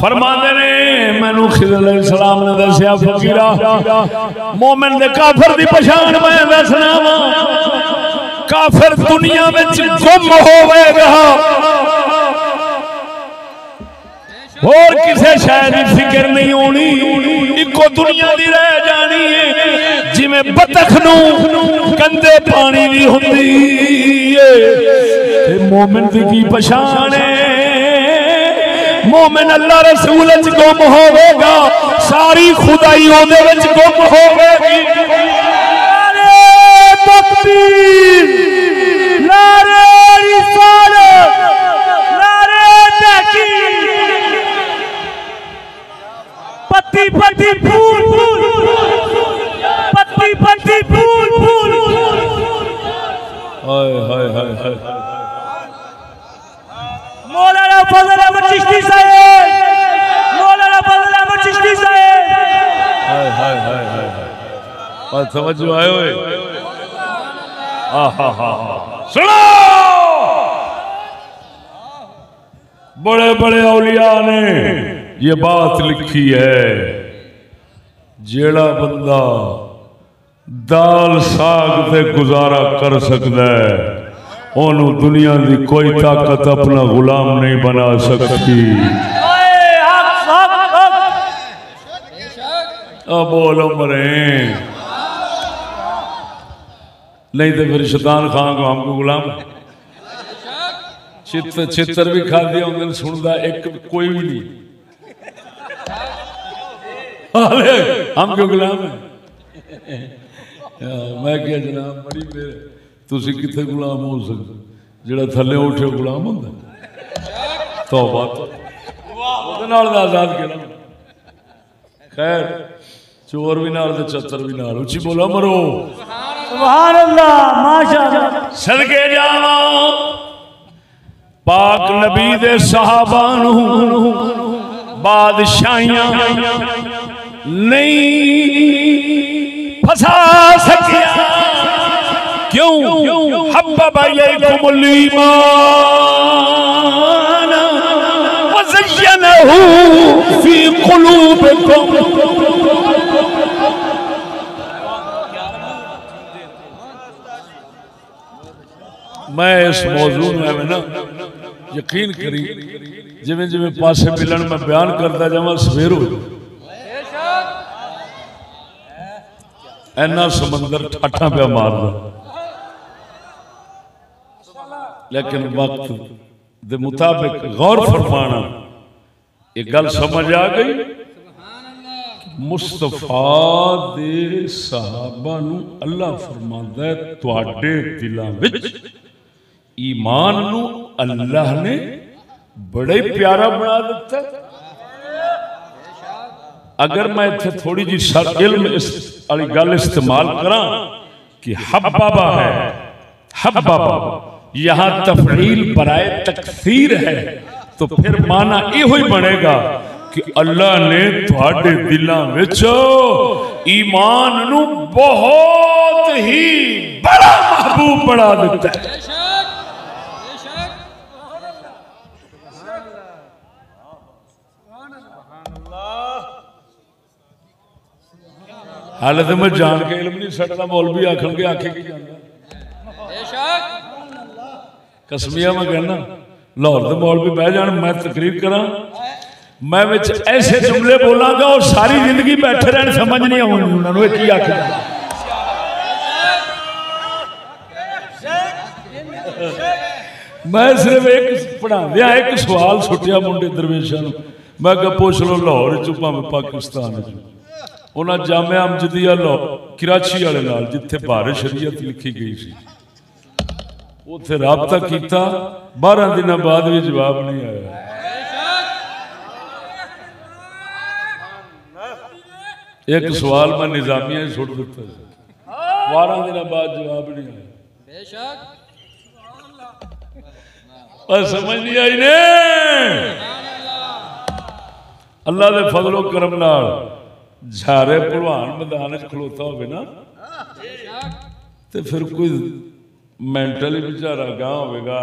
फरमाते ने मैनू खिजर अलैहिस्सलाम ने दसिया फकीरा मोमिन दे काफिर दी पहचान मैं दसना वा काफिर दुनिया में गुम होवेगा और किसी शय की फिक्र नहीं होनी इको दुनिया दी रह जानी है जिवें बतख नूं गंदे पानी दी हुंदी है मोमिन दी की पहचान है मोमिन अल्लाह रसूल च गुम होवेगा सारी खुदाई ओदे विच गुम होवेगी नारे तकबीर नारे रिसालत नारे तहकीक पत्ती पत्ती फूल फूल पत्ती पत्ती फूल फूल हाय हाय हाय हाय मौलाना फजल अहमद चिश्ती साहब मौलाना फजल अहमद चिश्ती साहब हाय हाय हाय हाय और समझो आए हुए आहा हा सुनो बड़े बड़े औलिया ने ये बात लिखी है जेड़ा बंदा दाल साग से गुजारा कर सकता है ओनू दुनिया की कोई ताकत अपना गुलाम नहीं बना सकती बोलो मरे नहीं तो फिर शैतान खान को हमको गुलाम चित्र भी खा दिया उन्हें सुनता एक कोई भी नहीं हम क्यों गुलाम है मैं क्या जनाब बड़ी मेरे तुसी किथे गुलाम हो सकते जेड़ा थले उठे गुलाम होंदा तौबा ओदे नाल दा आजाद केड़ा खैर चोर भी नाल ते चतर भी नाल उची बोला मरो सुभान अल्लाह माशाअल्लाह सदके जावा पाक नबी दे सहाबा नूं बादशाहियां नहीं फसा सकिया। क्यों? हब्बबा इलैकुमुल ईमान व ज़य्यनहू फी क़ुलूबिकुम। मैं इस मौजू में ना यकीन करी जिमें जिमें पासे मिलन में बयान करता जावा सवेर हो ऐना समंदर ठाठा पे मारदा, लेकिन वक्त दे मुताबिक गौर फरमाना एक गल समझ आ गई। मुस्तफा दे सहाबा नूं अल्लाह फरमांदा है तुहाडे दिलां विच ईमान नूं अल्लाह ने बड़ा ही प्यारा बना दिता। अगर मैं इत्थे थोड़ी जी इल्म वाली गल इस्तेमाल करा कि हब्बाबा है, हब्बाबा यहां तफरील बराए तकसीर है, तो फिर माना इहो ही बनेगा कि अल्लाह ने तुहाडे दिलां विच ईमान नूं बहुत ही बड़ा महबूब बना दिता है। हाल तो मैं जान के इल्म नहीं सड़ता, मौलवी आखणगे आखे की जांदा कसमिया मैं कहना लाहौर के मौलवी बह जान, मैं तकरीर करा, मैं विच ऐसे जुमले बोलांगा और सारी जिंदगी बैठे रहने समझ नहीं आनी उन्होंने की आखिर। मैं सिर्फ एक पढ़ाद्या एक सवाल सुटिया मुंडे दरवेशा नूं, मैं कहा पुछ लो लाहौर च भावें पाकिस्तान च उन्हें जामिया अमजदिया कराची वाले नाल जिथे भारत शरीयत लिखी गई सी उथे राबता किया, 12 दिन बाद भी जवाब नहीं आया। एक सवाल मैं निजामिया सुट दिता, 12 दिन बाद जवाब नहीं आया। और समझ नहीं आई ने अल्लाह के फजलो करम नाल झारे भलवान मैदान खलोता हो ना तो फिर कोई मेंटली बेचारा गां होगा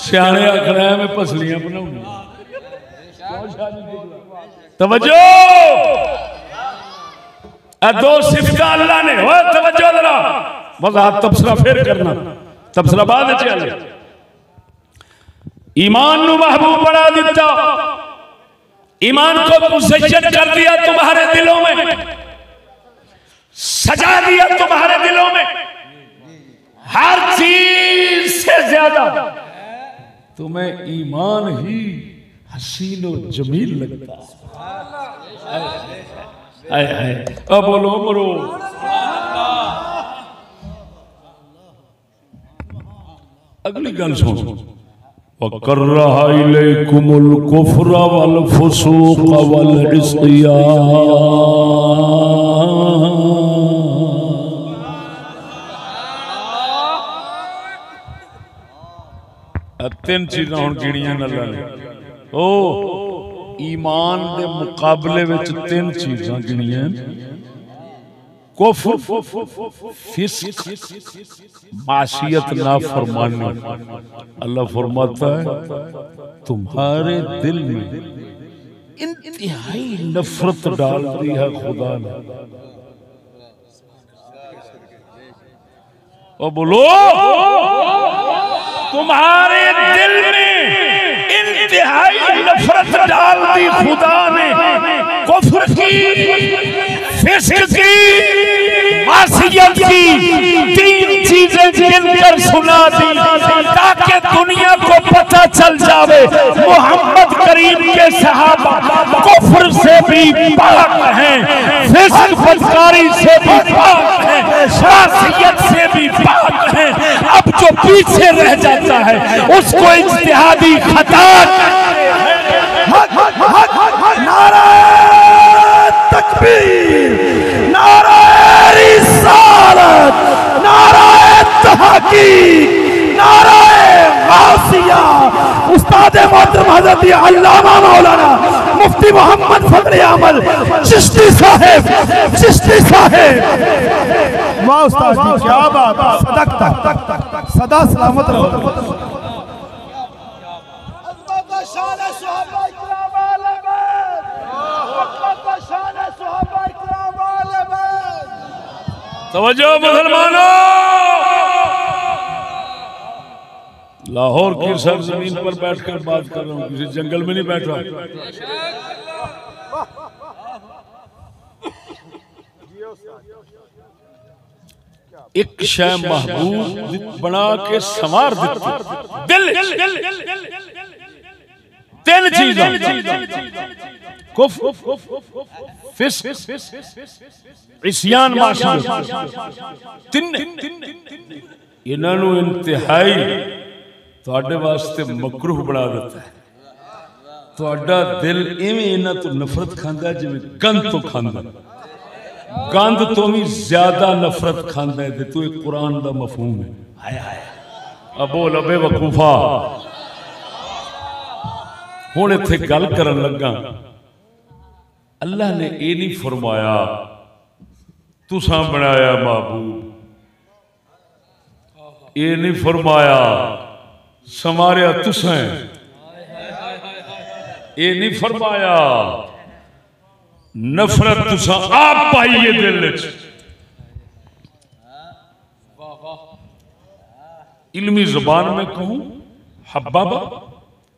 सियाने आखना है मैं पसलियां बनाऊंगी। तवज्जो दो सिफत अल्लाह ने हो, तवज्जो जरा वजाहत तबसरा फिर करना, तबसरा बाद चले। ईमान नू महबूब बना दिता, ईमान को मुज़य्यन कर दिया तुम्हारे दिलों में, सजा दिया तुम्हारे दिलों में। हर चीज से ज्यादा तुम्हें ईमान ही हसीन और जमील लगता। अब बोलो मरो अगली गल सुनो। वकर्रहा इलैकुमुल कुफ्र वल फुसूक वल इस्यान। तीन चीज़ां हुण गिणियां अल्लाह ने, ओ ईमान दे मुकाबले विच तीन चीज़ां गिणियां, कुफ्र, फिस्क, मासियत, नाफरमानी। अल्लाह फरमाता है तुम्हारे दिल में इंतहाई नफरत डाल दी है खुदा ने। और बोलो तुम्हारे दिल में इंतहाई नफरत डाल दी खुदा ने कुफ्र की, फिस्क की, मासियत की। तीन चीजें गिनकर सुना दी ताकि दुनिया को पता चल जावे मोहम्मद करीम के सहाबा कुफ्र से भी पाक हैं, फिस्क बदकारी से भी पाक हैं, मासियत से भी पाक हैं। अब जो पीछे रह जाता है उसको इज्तिहादी खता नारा तकबीर, नारा रिसालत, नारा तहकीक। नाराए गासिया उस्ताद मोहतरम हज़रत अल्लामा मौलाना मुफ्ती मोहम्मद फजल अहमद चिश्ती साहिब, चिश्ती साहिब। वाह उस्ताद जी क्या बात, सदकता, सदा सलामत रहो। तवज्जो मुसलमानों, लाहौर की सरजमीन पर बैठकर बात कर रहा हूँ, किसी जंगल में नहीं बैठ रहा। एक शय महबूब बना के संवार देती दिल तीन चीज़ इस्यान इन्हों इंतहाई तुहाडे वास्ते मकरूह बना देता है। तुहाडा दिल इवें इन्हां तो नफरत खांदा जिवें गंद तो खांदा, गंद तो भी ज्यादा नफरत खांदा है। तू एक कुरान दा मफहूम है। हाय हाय अबो लबे वकूफा हुण इत्थे गल करन लगा। अल्लाह ने ये नहीं फरमाया तुसां बनाया महबूब, ये नहीं फरमाया समारिया तुसां, ये नहीं फरमाया नफरत तुसां आप पाइए दिल च। इल्मी जुबान में कहूं हब्बाबा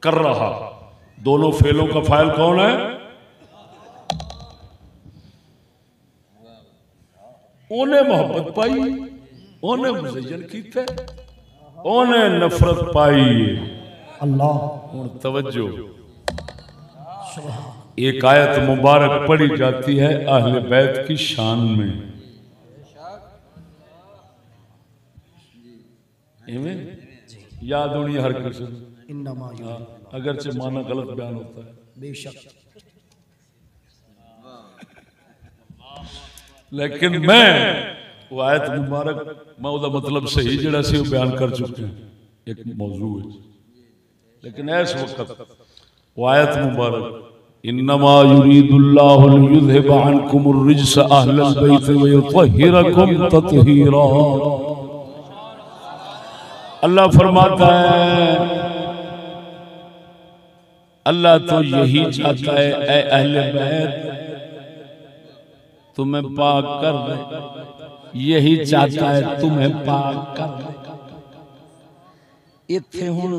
कर रहा, दोनों फेलों का फाइल कौन है? उन्हें मोहब्बत पाई, उन्हें मुज़य्यन कीता, उन्हें नफरत पाई। अल्लाह हुण तवज्जो, एक आयत मुबारक पढ़ी जाती है अहले बैत की शान में, याद होनी हर किसी, अगरचे माना गलत बयान होता है बेशक, लेकिन मैं वो आयत मुबारक मैं उसका मतलब सही जड़ा सी बयान कर चुके हैं एक मौजू है। लेकिन इस वक्त वो आयत मुबारक इन्नमा युरीदुल्लाहु लियुज़हिबा अन्कुमुर रिज्स अहलल बैत व युतहिरकुम तत्हीरा। अल्लाह फरमाता है, अल्लाह तो यही चाहता है ऐ अहले बैत तुम्हें पाक कर दे, यही चाहता है तुम्हें पाक कर दे। इत्थे हुण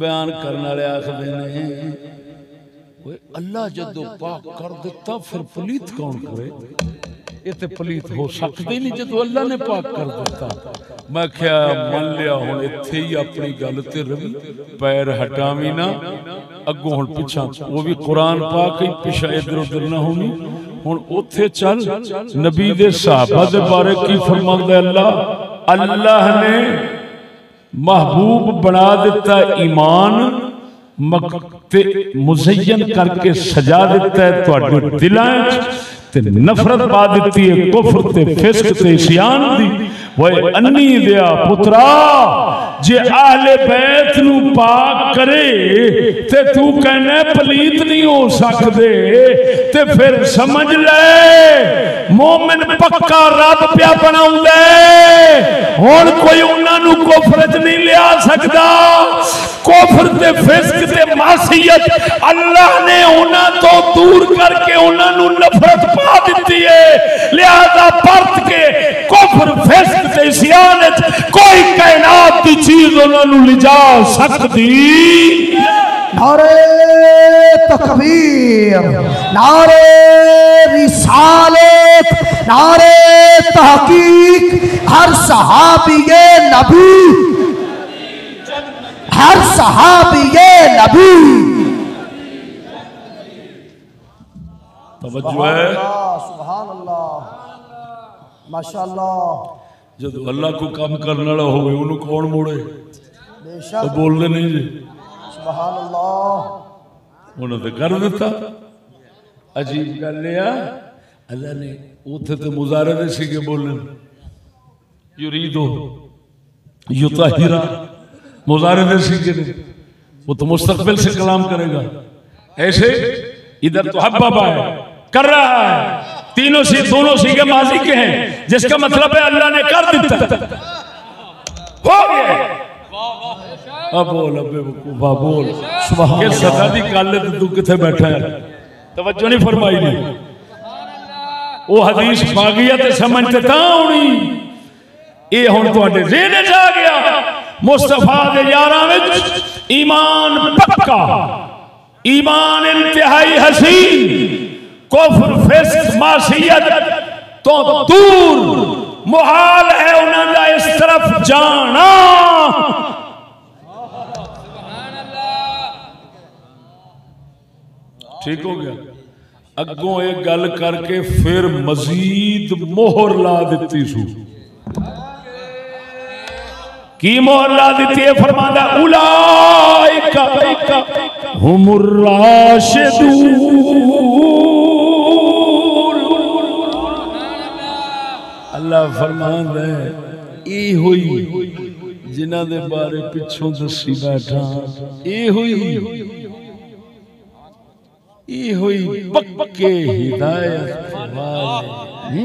बयान करने वाले आखदे ने ओए अल्लाह जदों पाक कर दिता फिर पलीत कौन करे? ये तो पलीत हो सकते नहीं जदों अल्लाह ने पाक कर दिता। मैं क्या मन लिया हुण इत्थे ही अपनी गल ते रवि, पैर हटावी ना अगों हुण पिछा, वो भी कुरान पाक ही पिछा इधर उधर ना होनी। हुण उत्थे चल नबी दे सहाबा दे बारे की फरमांदा अल्लाह, अल्लाह ने महबूब बना दिता ईमान मकते मुज़य्यन करके सजा दिता है तुहाडे दिलां ते नफरत पा दी है कुफर ते फिस्क ते इस्यान दी। वो अन्नी दिया पुत्रा जे आहले बैत नू पाक करे ते तू कहना पलीत नहीं हो सकते, ते फिर समझ ले मोमिन पक्का रब पिया बनाउंदा है। हुण कोई उन्हां कुफर च नहीं लिया सकदा। कुफर ते फिस्क ते मासियत अल्लाह ने उन्हां तो दूर करके उन्हां नफरत पा दी है। लिहाजा परत के कुफर फिस्क ते इस्यान कोई कायनात की चीज उन्हां लिजा सकती। नारे तकबीर, नारे रिसालत, नारे तहकीक। हर सहाबीए नबी, हर सहाबीए नबी। तवज्जो है, सुभान अल्लाह, माशाअल्लाह। जब अल्लाह को काम करने वाला हो उन्होंने कौन मोड़े? बेशक, तो बोलने नहीं जी, सुभान अल्लाह। उन्होंने तो कर दिता। अजीब गल है अल्लाह ने उथे तो मुजारे दे सीगे बोलन यूरीदो युताहिरा मुजारे में सीखे थे, वो तो मुस्तकबिल से कलाम करेगा। ऐसे इधर तो हब्बाबा है, कर रहा है, तीनों सी दोनों सीखे माजी के हैं, जिसका मतलब है अल्लाह ने कर दिता, हो गया। अब बोल अबे बोल सुभान अल्लाह। सदा दी काले ते तू किथे बैठा है, तवज्जो नहीं फरमाई नहीं। वो हदीस पागिया ते समझते तां होनी, ये हुण तुहाडे ज़हन च आ गया। मुस्तफा दे यारां विच ईमान पक्का, ईमान इंतहाई हसीन, कुफ्र फिस्क मासियत तो दूर, मुहाल है उन्हां दा इस तरफ जाना। ठीक हो गया। अगों एक गल करके फिर मजीद मोहर ला दी सू। की मोहर ला दी है? फरमांदा उलाइका हुमुर राशिदून। अल्लाह फरमांदा है ए होई जिन्हां दे बारे पिछों दसी बैठा, ए होई पक्के हिदायत वाले।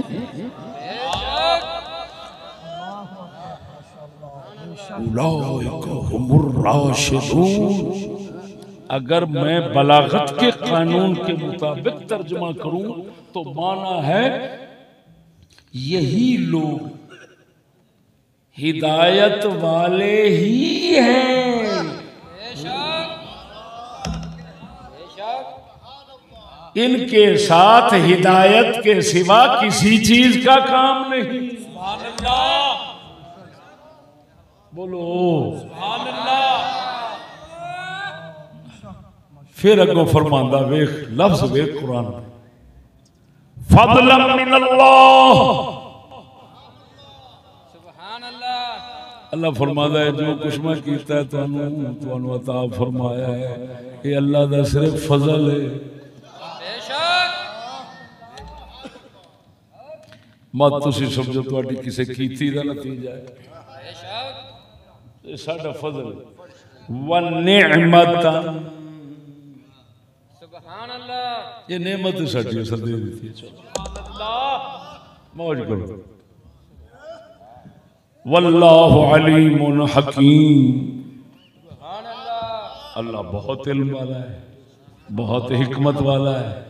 अगर मैं बलागत के कानून के मुताबिक तर्जुमा करूं तो माना है यही लोग हिदायत वाले ही हैं। इनके साथ हिदायत के सिवा किसी चीज का काम नहीं। बोलो फिर अगो फरमांदा वेख लफ्ज वेख कुरान में, फज़लन मिनल्लाह। अल्लाह फरमाता है जो कुछ मैं कीता है तुहानू अता फरमाया है, ये अल्लाह दा सिर्फ फजल है। मत तुसी समझो तुहाडी किसी कीती दा नतीजा है, साडा फजल व निअमतन। सुभान अल्लाह, ये नेमत साडी असल दे दी। सुभान अल्लाह, मौज करो। वल्लाहु अलीमुन हकीम। सुभान अल्लाह, अल्लाह बहुत इल्म वाला है, बहुत हिकमत वाला है।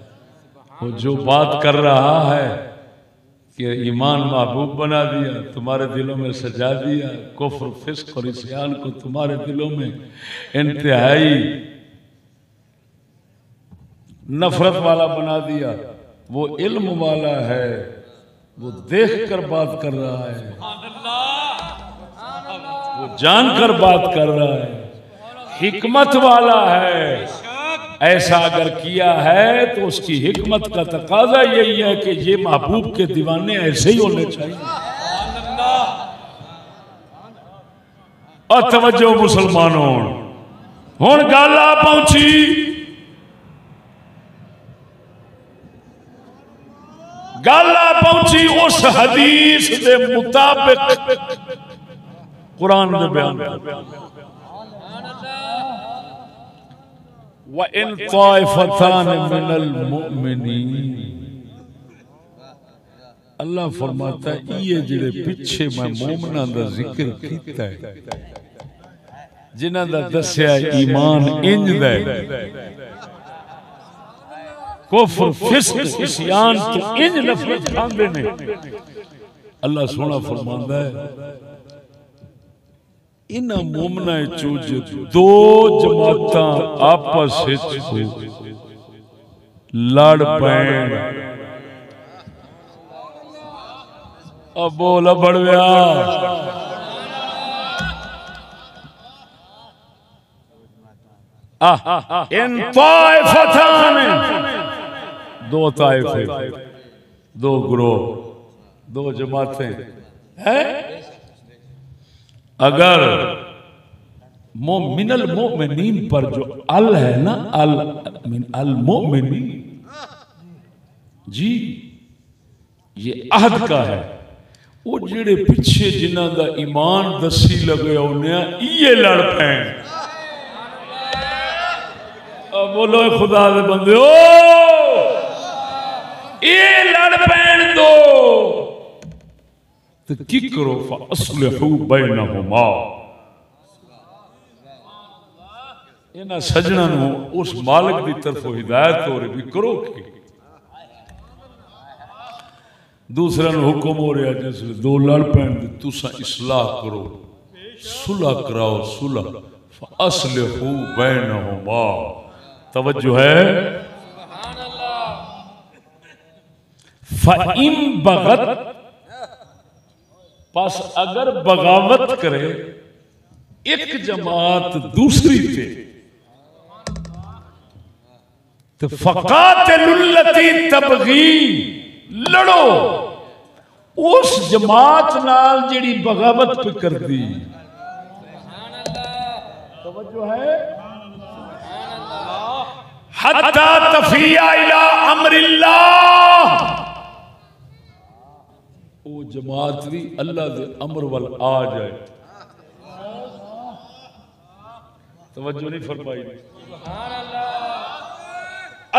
वो जो बात कर रहा है कि ईमान महबूब बना दिया, तुम्हारे दिलों में सजा दिया, कुफ्र फिस्क और इस्यान को तुम्हारे दिलों में इंतहाई नफरत वाला बना दिया, वो इल्म वाला है, वो देख कर बात कर रहा है, वो जानकर बात कर रहा है, हिकमत वाला है। ऐसा अगर किया है तो उसकी हिकमत का तकाजा यही है कि ये महबूब के दीवाने ऐसे ही होने चाहिए। और तवज्जो मुसलमानों, हुण गल आ पहुंची उस हदीस के मुताबिक कुरान में बयान। व इन ताइफतान मिनल मुमिनीन। अल्लाह फरमाता है ये जिहड़े पिछे मैं मोमना दा जिक्र कीता है, जिन्हां दा दस्या ईमान इंज दा कुफ्र फिस्क इस्यान तो इंज नफरत खांदे ने। अल्लाह सोना फरमांदा है इन मोमना चूज दो जमाता आपस लड़ पैण। अब बोला बड़विया इन ताइफतान, दो ताइफे, दो ग्रोह, दो जमातें हैं। अगर मोमिनल मोमिनीन पर जो अल है ना, अल मोमिनीन जी, ये अहद का है, वो जेड़े पिछे जिन्हां दा ईमान दसी लगे उन्हें ये लड़ पैन। बोलो खुदा दे बंदे ओ ये लड़ पैन दो तो की करो फअस्लिहू बैनहुमा। इन्हां सजना नूं उस मालिक की तरफों हिदायत हो रही भी करो कि दूसरा हुक्म हो रहा जिसले दो लड़ पैन तुसा इस्लाह करो सुलह कराओ सुलह फअस्लिहू बैनहुमा। तवज्जो है फ़इन बगत बस अगर बगावत करे एक जमात दूसरी पे तो फ़क़ातिलुल्लती तबगी लड़ो उस जमात नाल जेड़ी बगावत पे कर दी। तवज्जो है हत्ता तफिया इला अमरिल्लाह वो जमात भी अल्लाह दे अमर वल आ जाए। तवज्जो नहीं फरमाई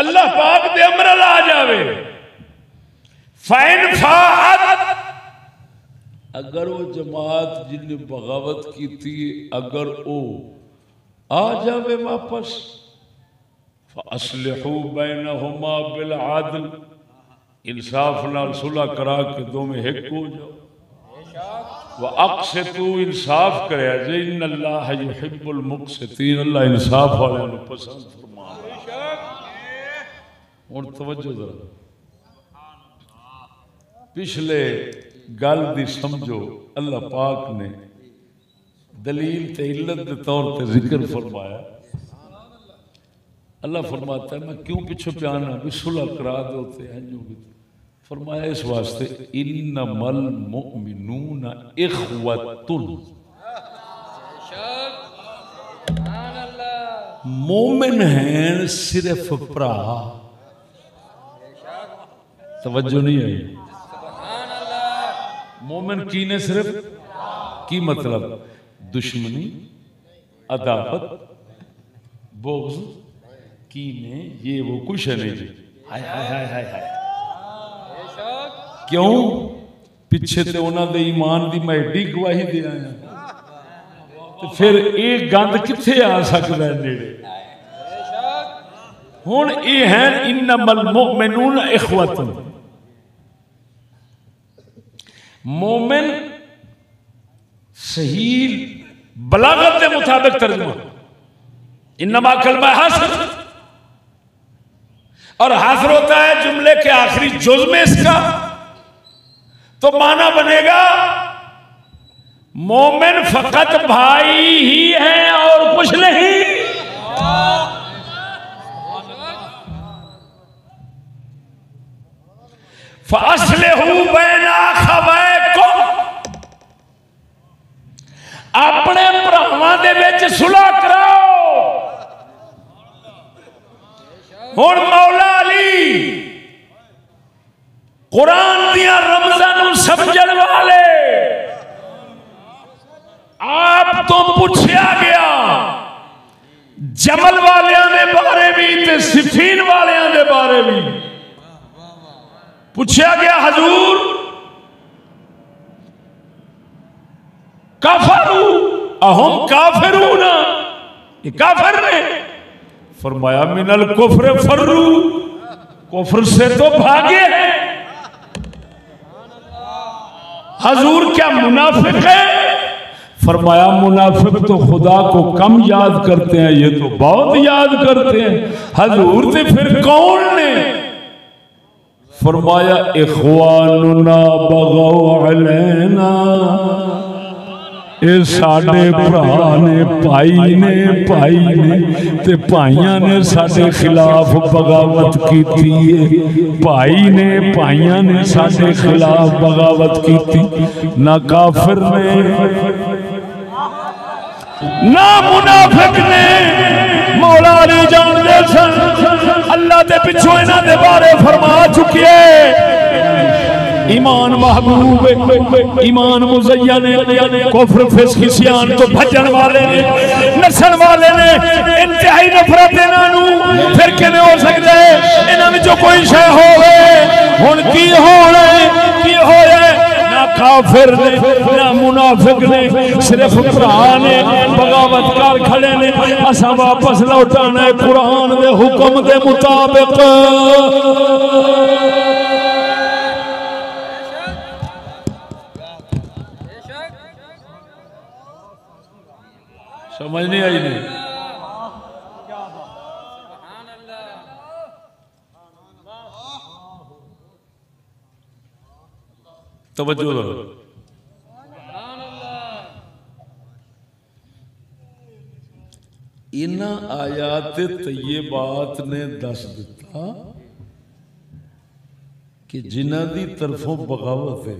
अल्लाह पाक दे अमर वल आ जावे। फैन फाअत अगर वो जमात जिन्ने बगावत की थी अगर वो आ जावे वापस फअस्लिहू बैनहुमा बिल आदल इंसाफ नाल सुलह करा के दो में एक हो जाओ। व अक़सितू इंसाफ करे जे इन्नल्लाह युहिब्बुल मुक़सितीन अल्लाह इंसाफ वाले नु पसंद फरमावे। हुण तवज्जो जरा पिछले गल दी समझो अल्लाह पाक ने दलील ते इल्लत के तौर पे जिक्र फरमाया। अल्लाह फरमाता है मैं क्यों पीछे प्याना भी सुलह करा दो फरमाया इस वास्ते इन्नमल मुमिनूना इख्वतुन मोमिन हैं सिर्फ भरा। तवज्जो नहीं आई मोमिन की ने सिर्फ की मतलब दुश्मनी अदावत बोग़्ज़ की ने ये वो कुछ है नहीं जी। हाय हाय हाय हाय हाय क्यों पिछे ते उन्होंने दे ईमान दी मैं एडी गवाही दे आया तो फिर ये गंद किथे आ सकता है नेड़े। हुण ये है इन्नमल मुमिनून इख्वतुन मोमिन सही बलागत के मुताबिक तर्जुमा इन्नमा कलमा हासिर और हासिर होता है जुमले के आखिरी जुज में इसका तो माना बनेगा मोमिन फकत भाई ही है और कुछ नहीं। फअस्लिहू बैना अखवैकुम अपने भरावां दे विच सुलह कराओ। हुण मौला अली कुरान दिया रमजान समझण वाले आप तो पूछा गया जमल वालियां दे बारे भी ते सिफीन वालियां दे बारे भी पूछा गया हजूर काफरू अहुम काफिरून ये काफिर ने फरमाया मिनल कुफ्र फर्रू कुफ्र से तो भागे हैं। हजूर क्या मुनाफिक है फरमाया मुनाफिक तो खुदा को कम याद करते हैं ये तो बहुत याद करते हैं। हजूर से फिर कौन ने फरमाया इख्वानुना बगौ अलैना ये साडे भरा ने भाई ने ते भाइयां ने साडे खिलाफ बगावत की थी। भाइयां ने साडे खिलाफ बगावत की थी। ना काफिर ने ना मुनाफिक ने मौला अली जानदे सन अल्लाह दे पिछों इन्हां दे बारे फरमा चुके ईमान महबूब ईमान मुज़य्यन कुफ्र फिस्क इस्यान तो भजन वाले ने नसन वाले ने इंतहाई नफरत इन्हां नू फिर किवें हो सकदा है इन्हां विचों कोई शै होवे हुण की होना की होया ना काफिर ने ना मुनाफिक ने सिर्फ भरा ने बगावत कर खड़े ने असां वापस लौटाना है कुरान दे हुक्म दे मुताबिक समझ नहीं आई नहीं तवज्जो करो इन्हां आयात तय्यबात ने दस दिता कि जिन्हां दी तरफों बगावत है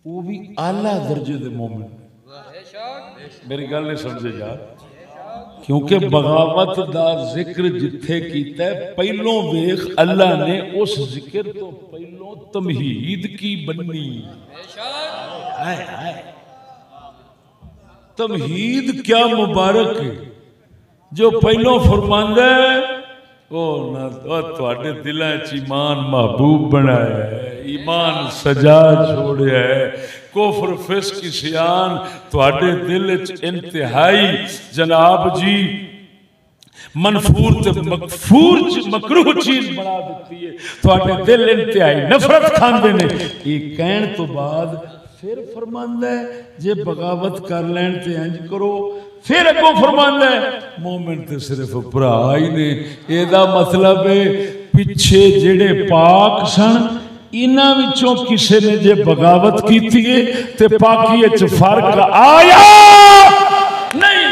वो भी आला दर्जे दे मोमिन मेरी गल नहीं समझे यार क्योंकि बगावत दा जिक्र जिथे कीता है पहलों वेख अल्लाह ने उस जिक्र तो पहलों तमहीद की बन्नी तमहीद क्या मुबारक है जो पहलों फरमांदा है ओ ना तुहाडे दिलां च ईमान महबूब बनाया है ईमान सजा छोड़िया है कुफ्र फिस्क इस्यान तुहाडे दिल च इंतहाई जनाब जी मनफूर ते मकफूर मकरूह चीज बना देती है तुहाडे दिल इंतहाई नफरत खांदे ने ये कहण तो बाद फिर फरमांदा है जे बगावत कर लैन ते इंज करो फिर अगों फरमांदा है मोमिन ते सिर्फ भरा ही ने एदा मतलब है पिछे जेड़े पाक सन इन्हां विचों किसे ने जे बगावत कीती है ते पाकी च फर्क आया नहीं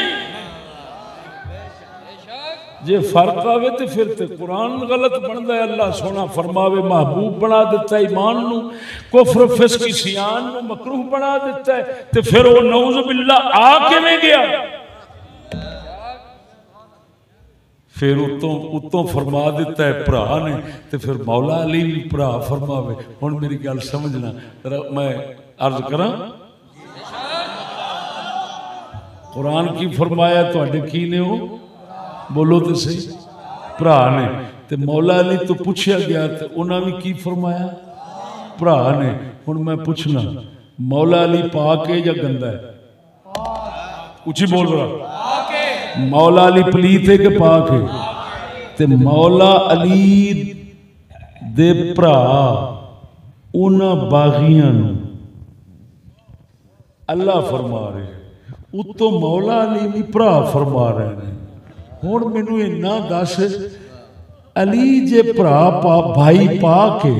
जे फर्क आवे तो फिर ते कुरान गलत बनता है अल्लाह सोना फरमावे महबूब बना देता है ईमान नू कुफ्र फिस्क इस्यान नू मकरूह बना देता है तो फिर वो नऊज़ बिल्लाह आ किवें गया फिर उतों फरमा देता है भरा ने तो फिर मौला अली भी भरा फरमावे हुण मेरी गल समझना मैं अर्ज करा कुरान की फरमाया तुहाडे की ने हो बोलो तो सही भरा ने ते मौला अली तो पूछया गया तो उन्हें भी की फरमाया भरा ने हुण मैं पूछना मौला अली पाक है या गंदा है उची बोल रहा मौला अली पलीत है कि पाक है ते मौला अली दे भरा उन्हां बागियां नूं अल्लाह फरमा रहे उत्तों मौला अली भी भरा फरमा रहे हैं हुण मैनू इन्ना दस अली जे भरा भाई पा के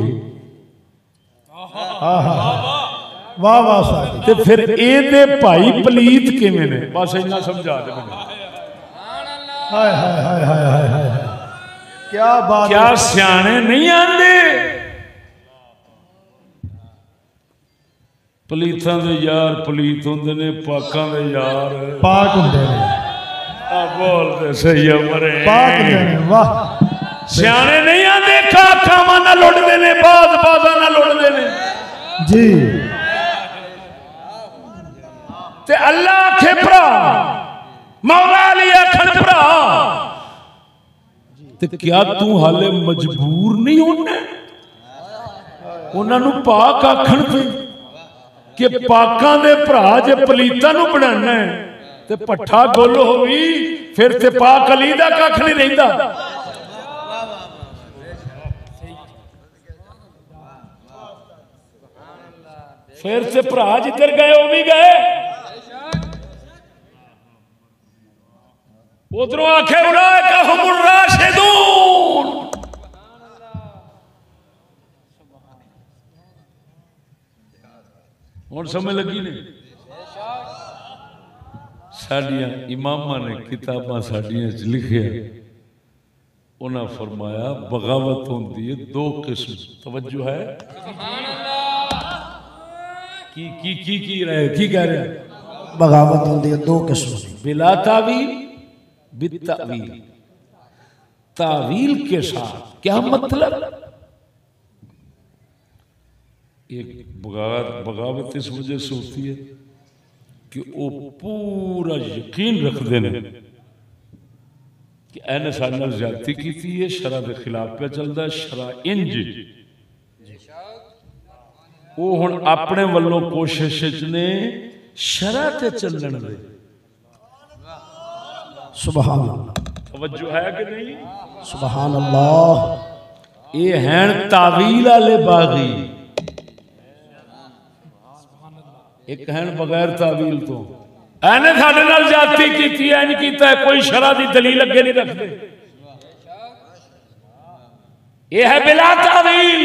वाह वाह साहब ते फिर ए दे भाई पलीत किवें ने बस इन्ना समझा दे मैनू हाय हाय हाय हाय हाय हाय क्या बात क्या सियाने नहीं आंदे पलीतां दे यार पलीत हुंदे ने पाकां दे यार पाक हुंदे ने आ बोलदे सही मरे पाक हुंदे ने वाह सियाने नहीं आंदे काकावां नाल लुटदे ने बाज़ां नाल लुटदे ने जी ते अल्लाह आखे भरा मौला अली आखन भरा ते क्या तू हाले मजबूर नहीं होना उन्होंने पाक आखन पे कि पाकां दे भरा जे पलीतां नूं बनाना है ते पट्ठा गुल होवी फिर ते पाक अली दा कख नहीं रहिंदा फिर ते भरा जिधर गए वो भी गए उधरों आखे उलाइका हुमुर राशिदून हुण समझ लगी नहीं साडियां इमामां ने किताबां साडियां च लिखिया उन्हें फरमाया बगावत होंदी है दो किस्म तवज्जो है की रहे की कह रहे बगावत होंदी है दो किस्म बिला तावील बित्तावील तावील के साथ क्या मतलब एक बगावत इस वजह से होती है कि वो पूरा यकीन रखते हैं कि इन्हें सारे नाल ज्यादती की है, शरा के खिलाफ पे चलता है, शरा इंज वो हुण अपने वालों कोशिश ने शरा ते चलण दे। सुभान अल्लाह, तवज्जो है कि नहीं? सुभान अल्लाह। ये हैं तावील वाले बागी, एक हैं बगैर तावील तो एने साडे नाल जाती कीती है, इंज कीता है, कोई शरा दी दलील अगे नहीं रखते। ये है बिला तावील।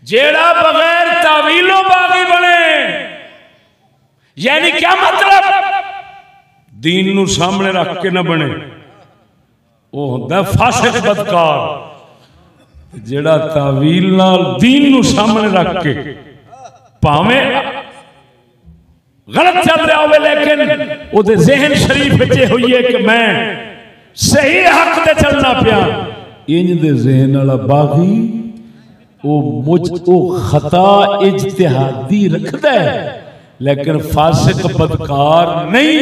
जेड़ा बगैर तावीलों बागी बने, यानी क्या मतलब? दीन नू सामने रख के न बने, वो होंदा फासिक बदकार। जेड़ा तावील नाल दीन नू सामने रख के भावें गलत चल रहा हो लेकिन उहदे ज़हन शरीफ बचे हुई है कि मैं सही हक ते चलना पिया, इंज दे ज़हन वाला बागी वो खता इज्तिहादी रखता है लेकिन फासिक बदकार नहीं।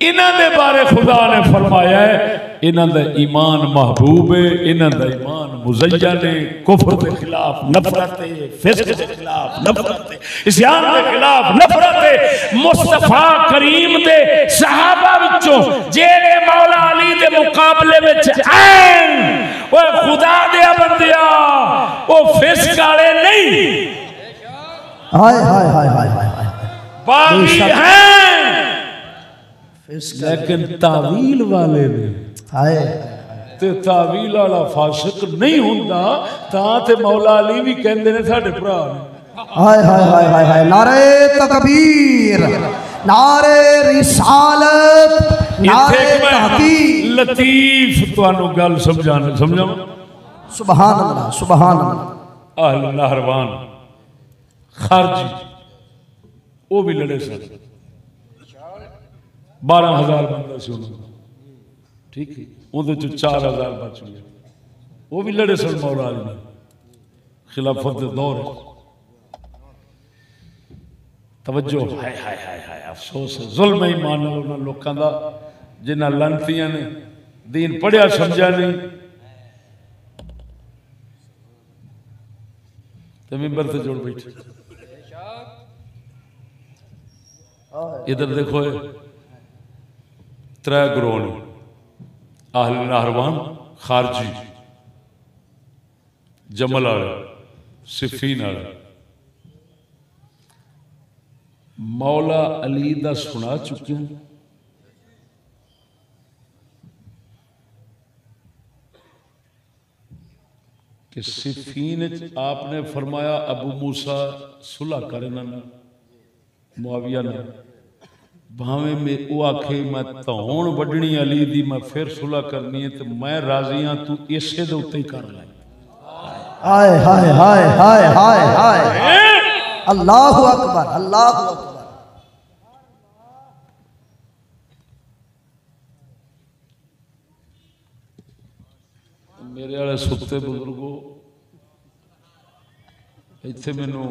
इन्हां दे बारे खुदा ने फरमाया है इन्हां दा ईमान महबूब है, इन्हां दा ईमान मुज़य्यन है, कुफ्र के खिलाफ नफरत है, फिस्क के खिलाफ नफरत है, इस्यान के खिलाफ नफरत है। मुस्तफा करीम दे सहाबा विचों जेड़े मौला अली दे मुकाबले विच आए, ओए खुदा दे बंदिया ओ फिस्क वाले नहीं, हाय हाय हाय हाय हाय बागी हैं लेकिन तावील वाले ने हाय ते तावील वाला फासिक नहीं हुंदा। तां ते मौला अली भी कहंदे ने साडे भरा ने। हाय हाय हाय हाय हाय, नारे तकबीर, नारे रिसालत, नारे तहकीक। लतीफ तुहानू गल समझाना सुभान अल्लाह, सुभान अल्लाह। अहल नहरवान खारजी वो भी लड़े सन, 12,000 बंदा से उन्होंने, ठीक है, उहदे चों 4,000 बच गए। वो भी लड़े सन मौला अली ने खिलाफत दे दौर। तवज्जो, हाय हाय हाय हाय, अफसोस है जुल्म ईमान नाल उन्हां लोकां दा जिन्हां लानतियां ने दीन पढ़िया समझा नहीं ते मिंबर ते जोड़ बैठे। इधर देखो त्रै ग्रोह ने, अहल नहरवान, खारजी, जमल वाले, सिफीन वाले। मौला अली दा सुना चुके हैं कि सिफीन आपने फरमाया अबू मूसा सुलह करे ना मुआविया ने, भावें में वो आखे मैं धौन वड्डनी अली दी, मैं फिर सुलह करनी है तो मैं राजी हाँ, तू इसे दे उत्ते ही कर ले। हाय हाय हाय हाय हाय हाय, अल्लाहु अकबर, अल्लाहु अकबर। मेरे वाले सुते बुजुर्गो इत्थे मैनू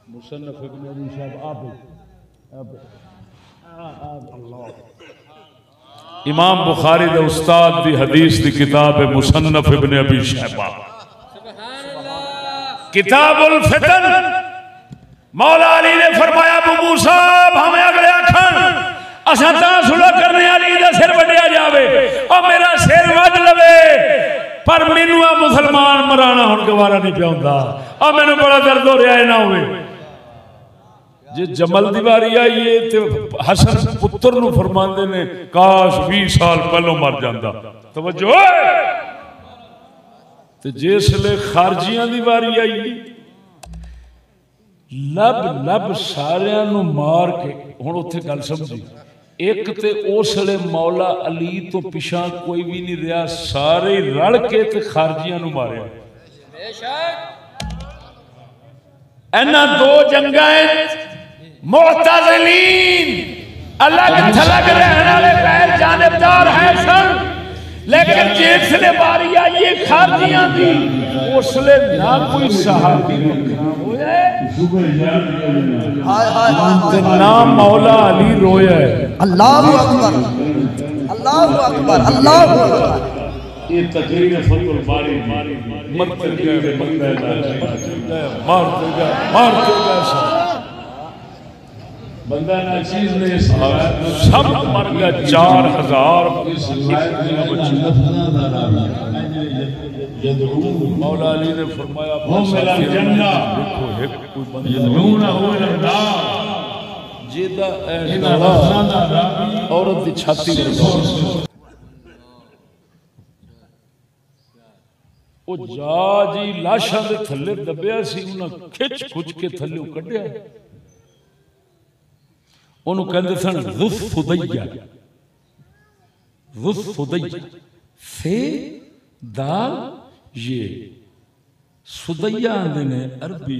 मुसन्नफ इब्न अबी शैबा इमाम बुखारी दे उस्ताद दी हदीस दी किताब है मुसन्नफ इब्न अबी शैबा, किताबुल फितन। मौला अली ने फरमाया अबू मूसा हमें अगले आखन असा तां सुलह करने अली दा सिर वड्डिया जावे और मेरा सिर वड लवे, पर मैनू आ मुसलमान मराना हुण गवारा नहीं पिया हुंदा और मैनू बड़ा दर्द हो रहा है ना होवे। जे जमल दी वारी आई है ते हसन पुत्र नू फरमांदे ने काश 20 साल पहलों मर जांदा। तवज्जो, ते जिसले खारजियां दी वारी आई लब लब सारियां नू मार के, हुण उत्थे गल समझी, एक ते उसले मौला अली तो पिछा कोई भी नहीं रहा, सारे रल के ते खारजियां नू मारिया। इन्हां दो जंगां मुअतज़िलीन अलग थलग रहने वाले गैर जानिबदार है सन, लेकिन जिसले बारी आई खारजियां दी उसले ना कोई सहाबी हाय हाय हाय नाम मौला अली रोया है। अल्लाहु अकबर अल्लाहु अकबर अल्लाहु अकबर। ये तकरीर फतुल बारी मरते गए बंदे मारते गए बंदा ना चीज ने सब मर गए 4000 मौला अली ने फरमाया औरत की छाती वो जा जी लाशा के थले दबिया सी उन्हें खिच खुच के थले कढ़िया उन्होंने कहते सन ज़ुफ़ुदैया फे दाल ये सुदैया आंदे ने अरबी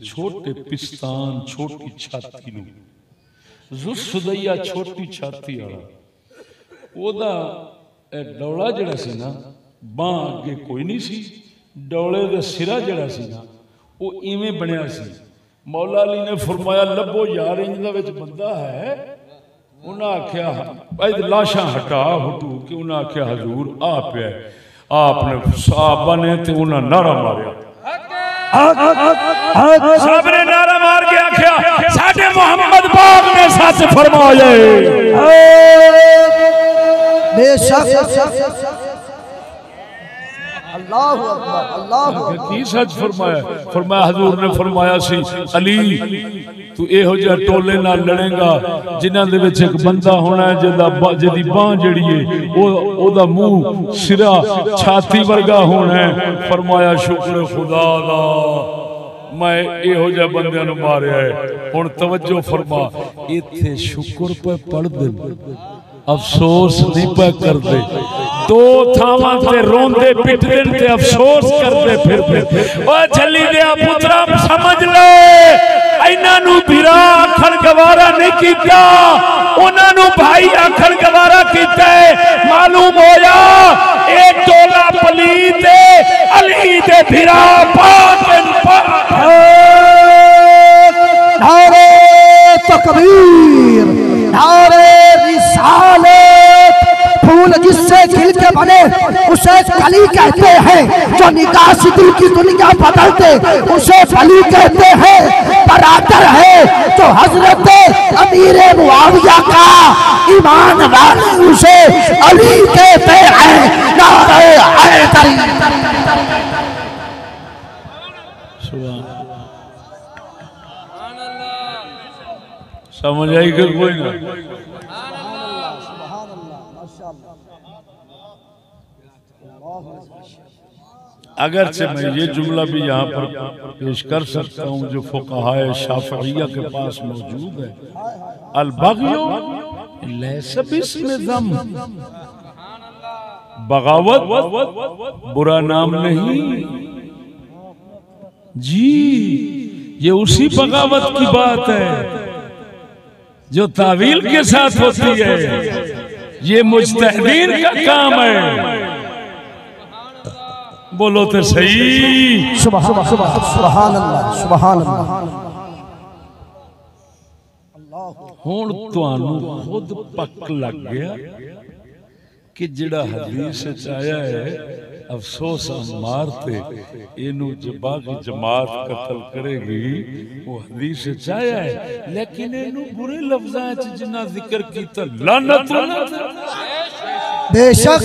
छोटे पिस्तान छोटी छाती नूं ज़ुफ़ुदैया छोटी छाती वाला ओदा डौला जिहड़ा सी ना बांह अगे कोई नहीं सी डौले दा सिरा जिहड़ा सी ना वो इवें बनिया सी। मौला अली ने फरमाया लभो यार इंदा विच बंदा है। उन्हें आख्या लाशा हटा हटू के उन्हें आख्या हजूर आ पिया आपने साहबा ने ते उन्हें नारा मारिया साहब ने नारा मार के आख्या साडे मोहम्मद पाक ने सच फरमाया बेशक अल्लाहु अकबर अल्लाहु अकबर। की सच फरमाया? फरमाया हजूर ने फरमाया सी अली तू एहो जिहा टोले नाल लड़ेगा जिन्हां दे विच एक बंदा होना है जिहदी बांह जिहड़ी है ओदा मुंह सिरा छाती वर्गा होना है। फरमाया शुक्र खुदा दा मैं एहो जिहा बंदियां नूं मारिया है। हुण तवज्जो फरमा इत्थे शुक्र पे पढ़ दे अफसोस नहीं पे कर दे दो थावां ते रोंदे पिटदे ते अफसोस करदे फिरदे। ओ जल्ली दे पुत्रा समझ ले इन्हां नूं भिरा आखण गवारा नहीं कीता उन्हां नूं भाई आखण गवारा कीता है। मालूम होया ए टोला पलीत अली दे भिरा पाक नारे तकबीर नारे रिसालत। फूल जिससे खिल के बने उसे कली कहते हैं, जो निगाह से दिल की दुनिया बदलते उसे फली कहते हैं। बरातर है जो हजरत अमीर मुआविया का ईमान वाले उसे अली कहते हैं। नारे हैदरी। समझ आई कि कोई ना? अगरचे मैं ये जुमला भी यहाँ पर पेश कर सकता हूँ जो फुक़हाए शाफ़िइया के पास मौजूद है। अल बग़्यु लैसा बिस्मि ज़म, बगावत बुरा नाम नहीं जी। ये उसी बगावत की बात है जो तावील के साथ होती है। ये मुज्तहिदीन का काम है। बोलो तो सही सुभान अल्लाह सुभान अल्लाह। हुण तुहानू खुद पक लग गया कि जिहड़ा हदीस च आया है अफसोस अम्मार ते इनू बाकी जमात कतल करेगी वो हदीस च आया है। लेकिन इनू बुरे लफ्जां च जिन्ना जिक्र कीता लानत बेशक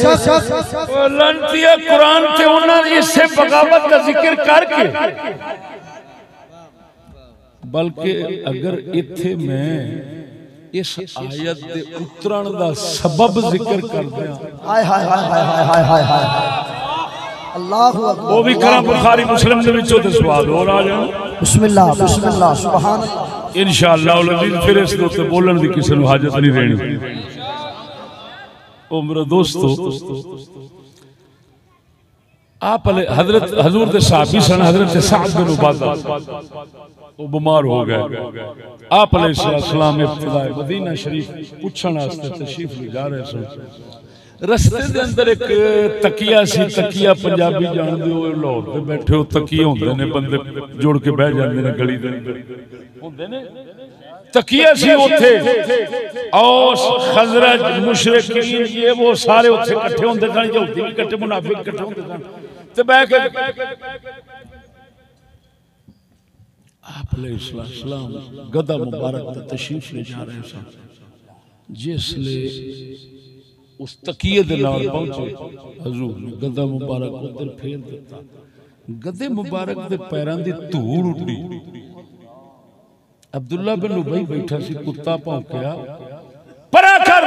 लानतिया कुरान ते उन्होंने इससे बगावत का जिक्र करके बल्कि अगर इत्थे मैं इस आयत दे उतरण दा सबब जिक्र कर दिया हाय हाय हाय हाय हाय हाय हाय अल्लाहु अकबर। वो भी करा बुखारी मुस्लिम दे विचों ते सवाल हो रहा है। बिस्मिल्लाह बिस्मिल्लाह सुभान इंशाअल्लाह फिर इस दे उत्ते बोलण दी किसी नूं हाजत नहीं रहनी। ओ मेरे दोस्तों आप हजरत हजूर दे सहाबी सन हजरत साद बिन उबादा वो बीमार हो गए। आप अलैहिस्सलाम इब्तिदा मदीना शरीफ पूछण वास्ते तशरीफ ले जा रहे सन। रस्ते दे अंदर एक तकिया सी, तकिया पंजाबी जानदे हो, लाहौर ते बैठे हो तकिए होंदे ने, बंदे जुड़ के बह जांदे ने गली दे अंदर होंदे ने, तकिया सी उथे, औस खजरज मुशरिकीन ये वो सारे उथे इकट्ठे होंदे सन, यहूदी भी इकट्ठे, मुनाफिक इकट्ठे होंदे सन ते बैठ के आप अलैहिस्सलाम गदा मुबारक दा तशरीफ ले जा रहे सन। जिसले उस तकिए दे नाल पहुंचे हजूर ने गदा मुबारक उधर फेर दिता, गदे मुबारक दे पैरां दी धूड़ उड़ी। अब्दुल्ला बिन उबई बैठा सी, कुत्ता भौंकिया, परा कर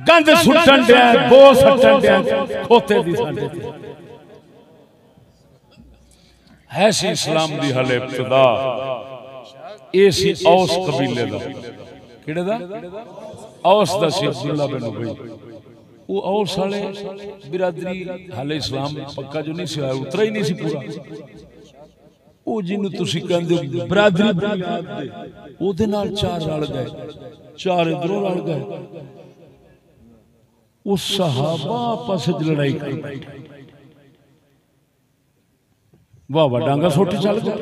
गंद सुटन दिया, गो सटन दिया खोते दी साडे ते। है सी इस्लाम दी हले इब्तिदा, ए सी औस कबीले दा, किहड़े दा? औस दा सी अब्दुल्ला बिन उबई। वो औस वाले बिरादरी हाले इस्लाम पक्का जो नहीं सी आया, उतरा ही नहीं सी पूरा। वो जिन्हों तुसी कहंदे बिरादरी बुनियाद दे, ओदे नाल चार रल गए, चार इधरों रल गए। वो सहाबा आपस विच लड़ाई कर बैठे, वाह वाह डांगा सोटी चल गए।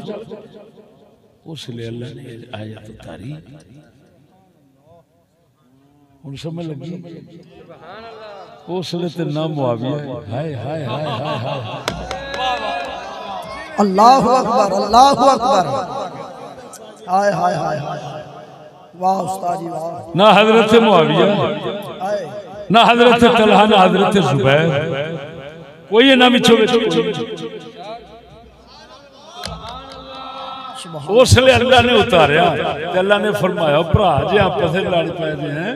उसलिए अल्लाह ने आयत उतारी, हुण समझ लगी। उसले ते ना मुआविया, हाय हाय हाय हाय हाय, अल्लाहु अकबर, अल्लाहु अकबर, हाय हाय हाय हाय, वाह उस्ताद जी वाह। ना हजरत मुआविया, ना हजरत तलहा, ना हजरत जुबैर, कोई ना बिछो उसले अल्लाह ने उतारिया। अल्लाह ने फरमाया भरा जे आपस में लड़ पै हैं,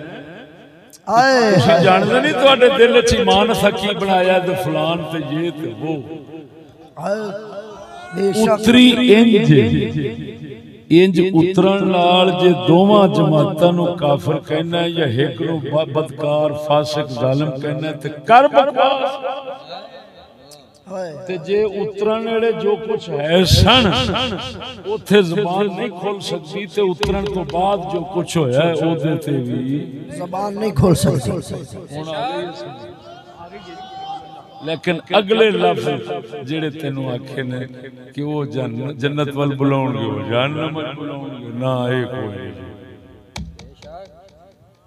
जानते नहीं थोड़े दिल च ईमान सकी बनाया ते फलान ते ये ते वो उतरी इंज इंज उतरन नाल जे दोवां जमातां नूं काफिर कहना है या एक नूं बदकार फासिक जालिम कहना है ते कर बकवास। ते जे उतरन वेले जो कुछ है सन उथे ज़बान नहीं खोल सकती, ते उतरन तो बाद जो कुछ होया है ओदे ते भी ज़बान नहीं खोल सकती। लेकिन अगले लफ्ज़ जेड़े तेनू आखे ने कि वो जन्नत वल बुलाउणगे, वो जहन्नम वल बुलाउणगे, ना एक होए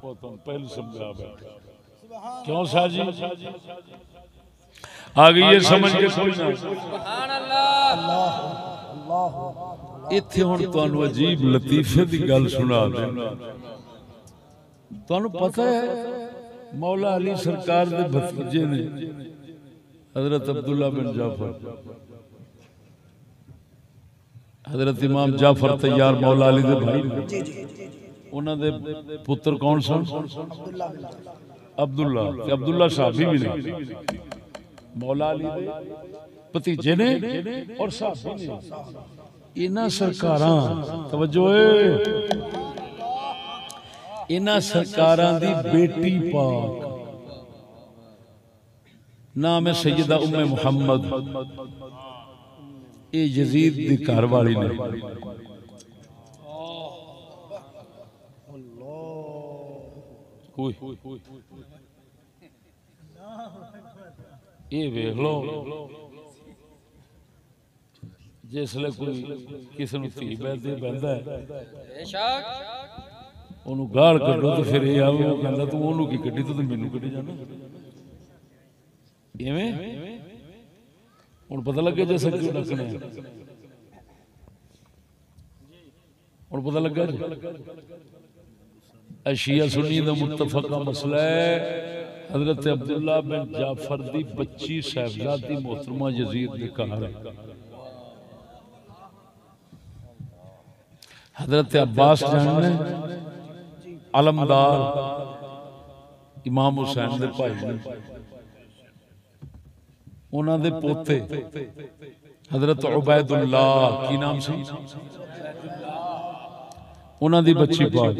वो तुम पहले समझा बैठे। क्यों साजी आ गई ये समझ के कोई ना। सुभान अल्लाह। इत्थे हुण तुहानू अजीब लतीफे दी गल सुना देना। तुहानू पता है मौला अली सरकार दे भतीजे ने हजरत अब्दुल्ला बिन जाफर, हजरत इमाम जाफर तैयार मौला अली दे भाई, उन्हां दे पुत्र कौन सन? अब्दुल्ला। अब्दुल्ला साहबी भी ने, मौला अली दे भतीजे ने और साहबी ने। इन्हां सरकारां तवज्जो है, इन्हां सरकारां दी बेटी पाक नाम है सैयदा उम्मे मुहम्मद, ये यजीद दी घर वाली ने। ये वेख लो जिसले कोई किसी नूं धी बैठे बहता है उन्होंने गाल कड्डो तो फिर यह आओ कहता तू उन्होंने की कड्डी, तू तो मैनू कड्डी जाना। इवें हुण पता लगे जैसे क्यों डकने, हुण पता लगा जी। अशिया सुन्नी दा मुत्तफका मसला है। हजरत अब्दुल्ला बिन जाफर दी बच्ची साहिबजादी मोहतरमा यजीद दे घर है। हजरत अब्बास जानने अलमदार इमाम हुसैन दे भाई ने, उन्हां दे पोते हजरत उबैदुल्लाह की नाम सी, उन्हां दी बच्ची पाक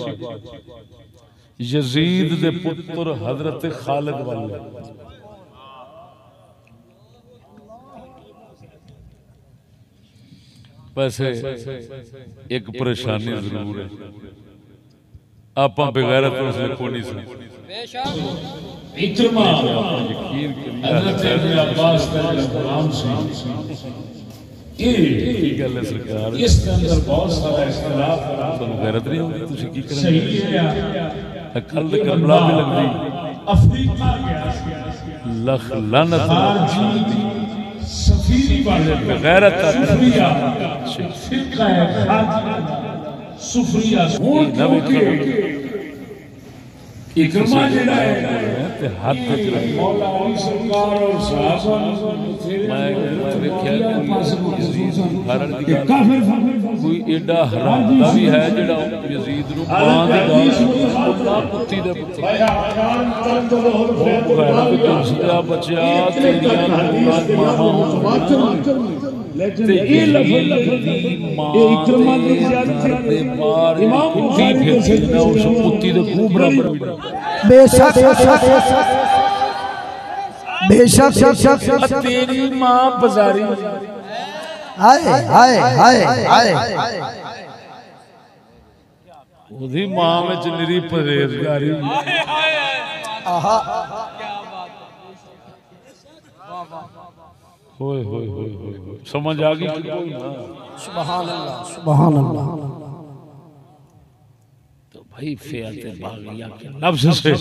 यजीद दे पुत्र हजरत खालिद वाले। वैसे एक परेशानी जरूर है, आप बगैरत उसने को नहीं सुनी इकरमा यकीन हज़रत इब्न अब्बास का गुलाम से की गल है सरकार इसके अंदर बहुत सारा इख्तिलाफ तो गैरत नहीं होगी तुझे की करना सही है अकल दे करबला भी लगदी अफ्रीका गया लख लानत खारजी सफीरी वाले बगैरत सुफरिया फिक्का है खारजी सुफरिया हूं क्योंकि इकरमा जेड़ा है ते हाथ ते मौला अली सरकार और साहबा मैं देखिया कारण दी गल काफिर कोई एडा हराम दा भी है जेड़ा यजीद नु मां दी गल पुत्ती दे पुत्तर गैरा बच्चा तेरियां लेकिन ये लफ्ज़ ये इकरमा दी ज़ियादती इमाम बुखारी के सजदा उस पुत्ती दे खूब बराबर बेशक बेशक तेरी मां बाजारी हाय हाय हाय हाय ओदी मां विच निरी परहेजगारी आहा होए होए होए होए समझ आ गई कोई ना सुभान अल्लाह सुभान अल्लाह तो भाई फियात बागिया के लफ्ज से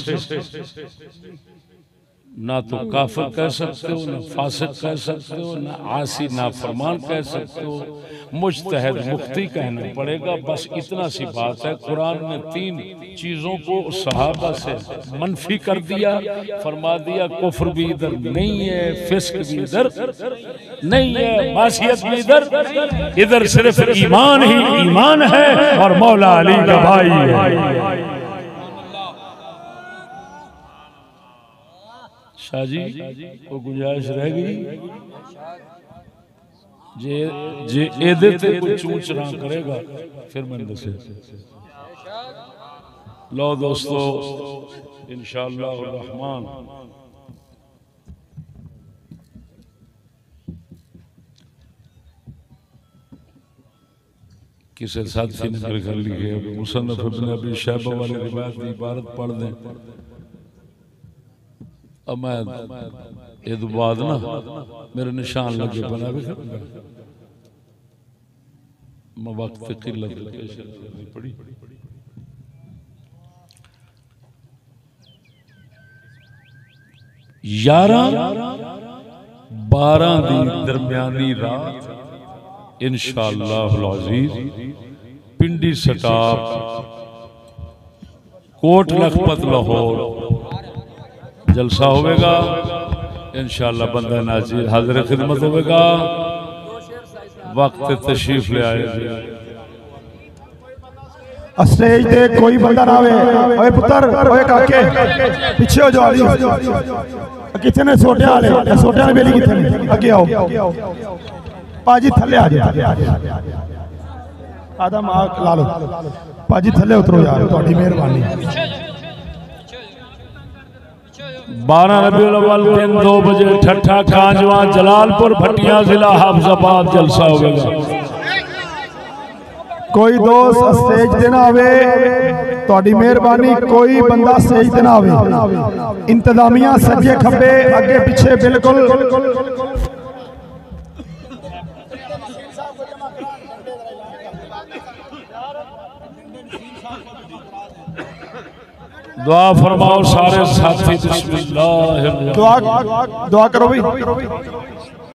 ना तो काफिर कह सकते हो ना फासिक कह सकते हो ना आसी ना फरमान कह सकते हो मुज्तहिद मुफ्ती कहना पड़ेगा बस इतना सी बात है कुरान ने 3 चीजों को सहाबा से मनफी कर दिया फरमा दिया कुफ्र भी इधर नहीं है फिस्क भी इधर नहीं है मासियत भी इधर सिर्फ ईमान ही ईमान है और मौला अली का भाई है शाह जी को गुंजाइश रह गई जे जे एदे ते कोई चूच ना करेगा फिर मैंने दसे लो दोस्तों इंशाअल्लाह रहमान किसी साथी ने मेरे घर लिखे मुसन्नफ इब्न अबी शैबा वाली रिवायत की इबारत पढ़ दें अब मैं ये तो बाद ना मेरे निशान लगे बना भी मैं वक्त किल्लत पड़ी 11-12 दी दरमियानी रात इंशाअल्लाह अज़ीज पिंडी सटाप कोट लखपत लाहौर जलसा होगा इंशाअल्लाह बंदा नाज़िर हाज़िर खिदमत होगा वक्त तशरीफ ले आए स्टेज पे कोई बंदा ना आवे ओए पुत्र ओए काके पीछे हो जाओ किथे ने सोटे वाले बेली किथे ने आगे आओ पाजी थल्ले आ जाओ आदम आ ला लो पाजी थल्ले उतरो यार ਤੁਹਾਡੀ ਮਿਹਰਬਾਨੀ 12 रबीउल अव्वल दिन 2 बजे ठट्ठा कांजवा जलालपुर भटिया जिला हाफिजाबाद जलसा होगा कोई दोस्त स्टेज ते ना आवे ਤੁਹਾਡੀ ਮਿਹਰਬਾਨੀ कोई बंदा स्टेज ते ना आवे इंतजामिया सज्जे खब्बे अगे पीछे बिल्कुल दुआ फरमाओ सारे साथी बिस्मिल्लाह दुआ करो भाई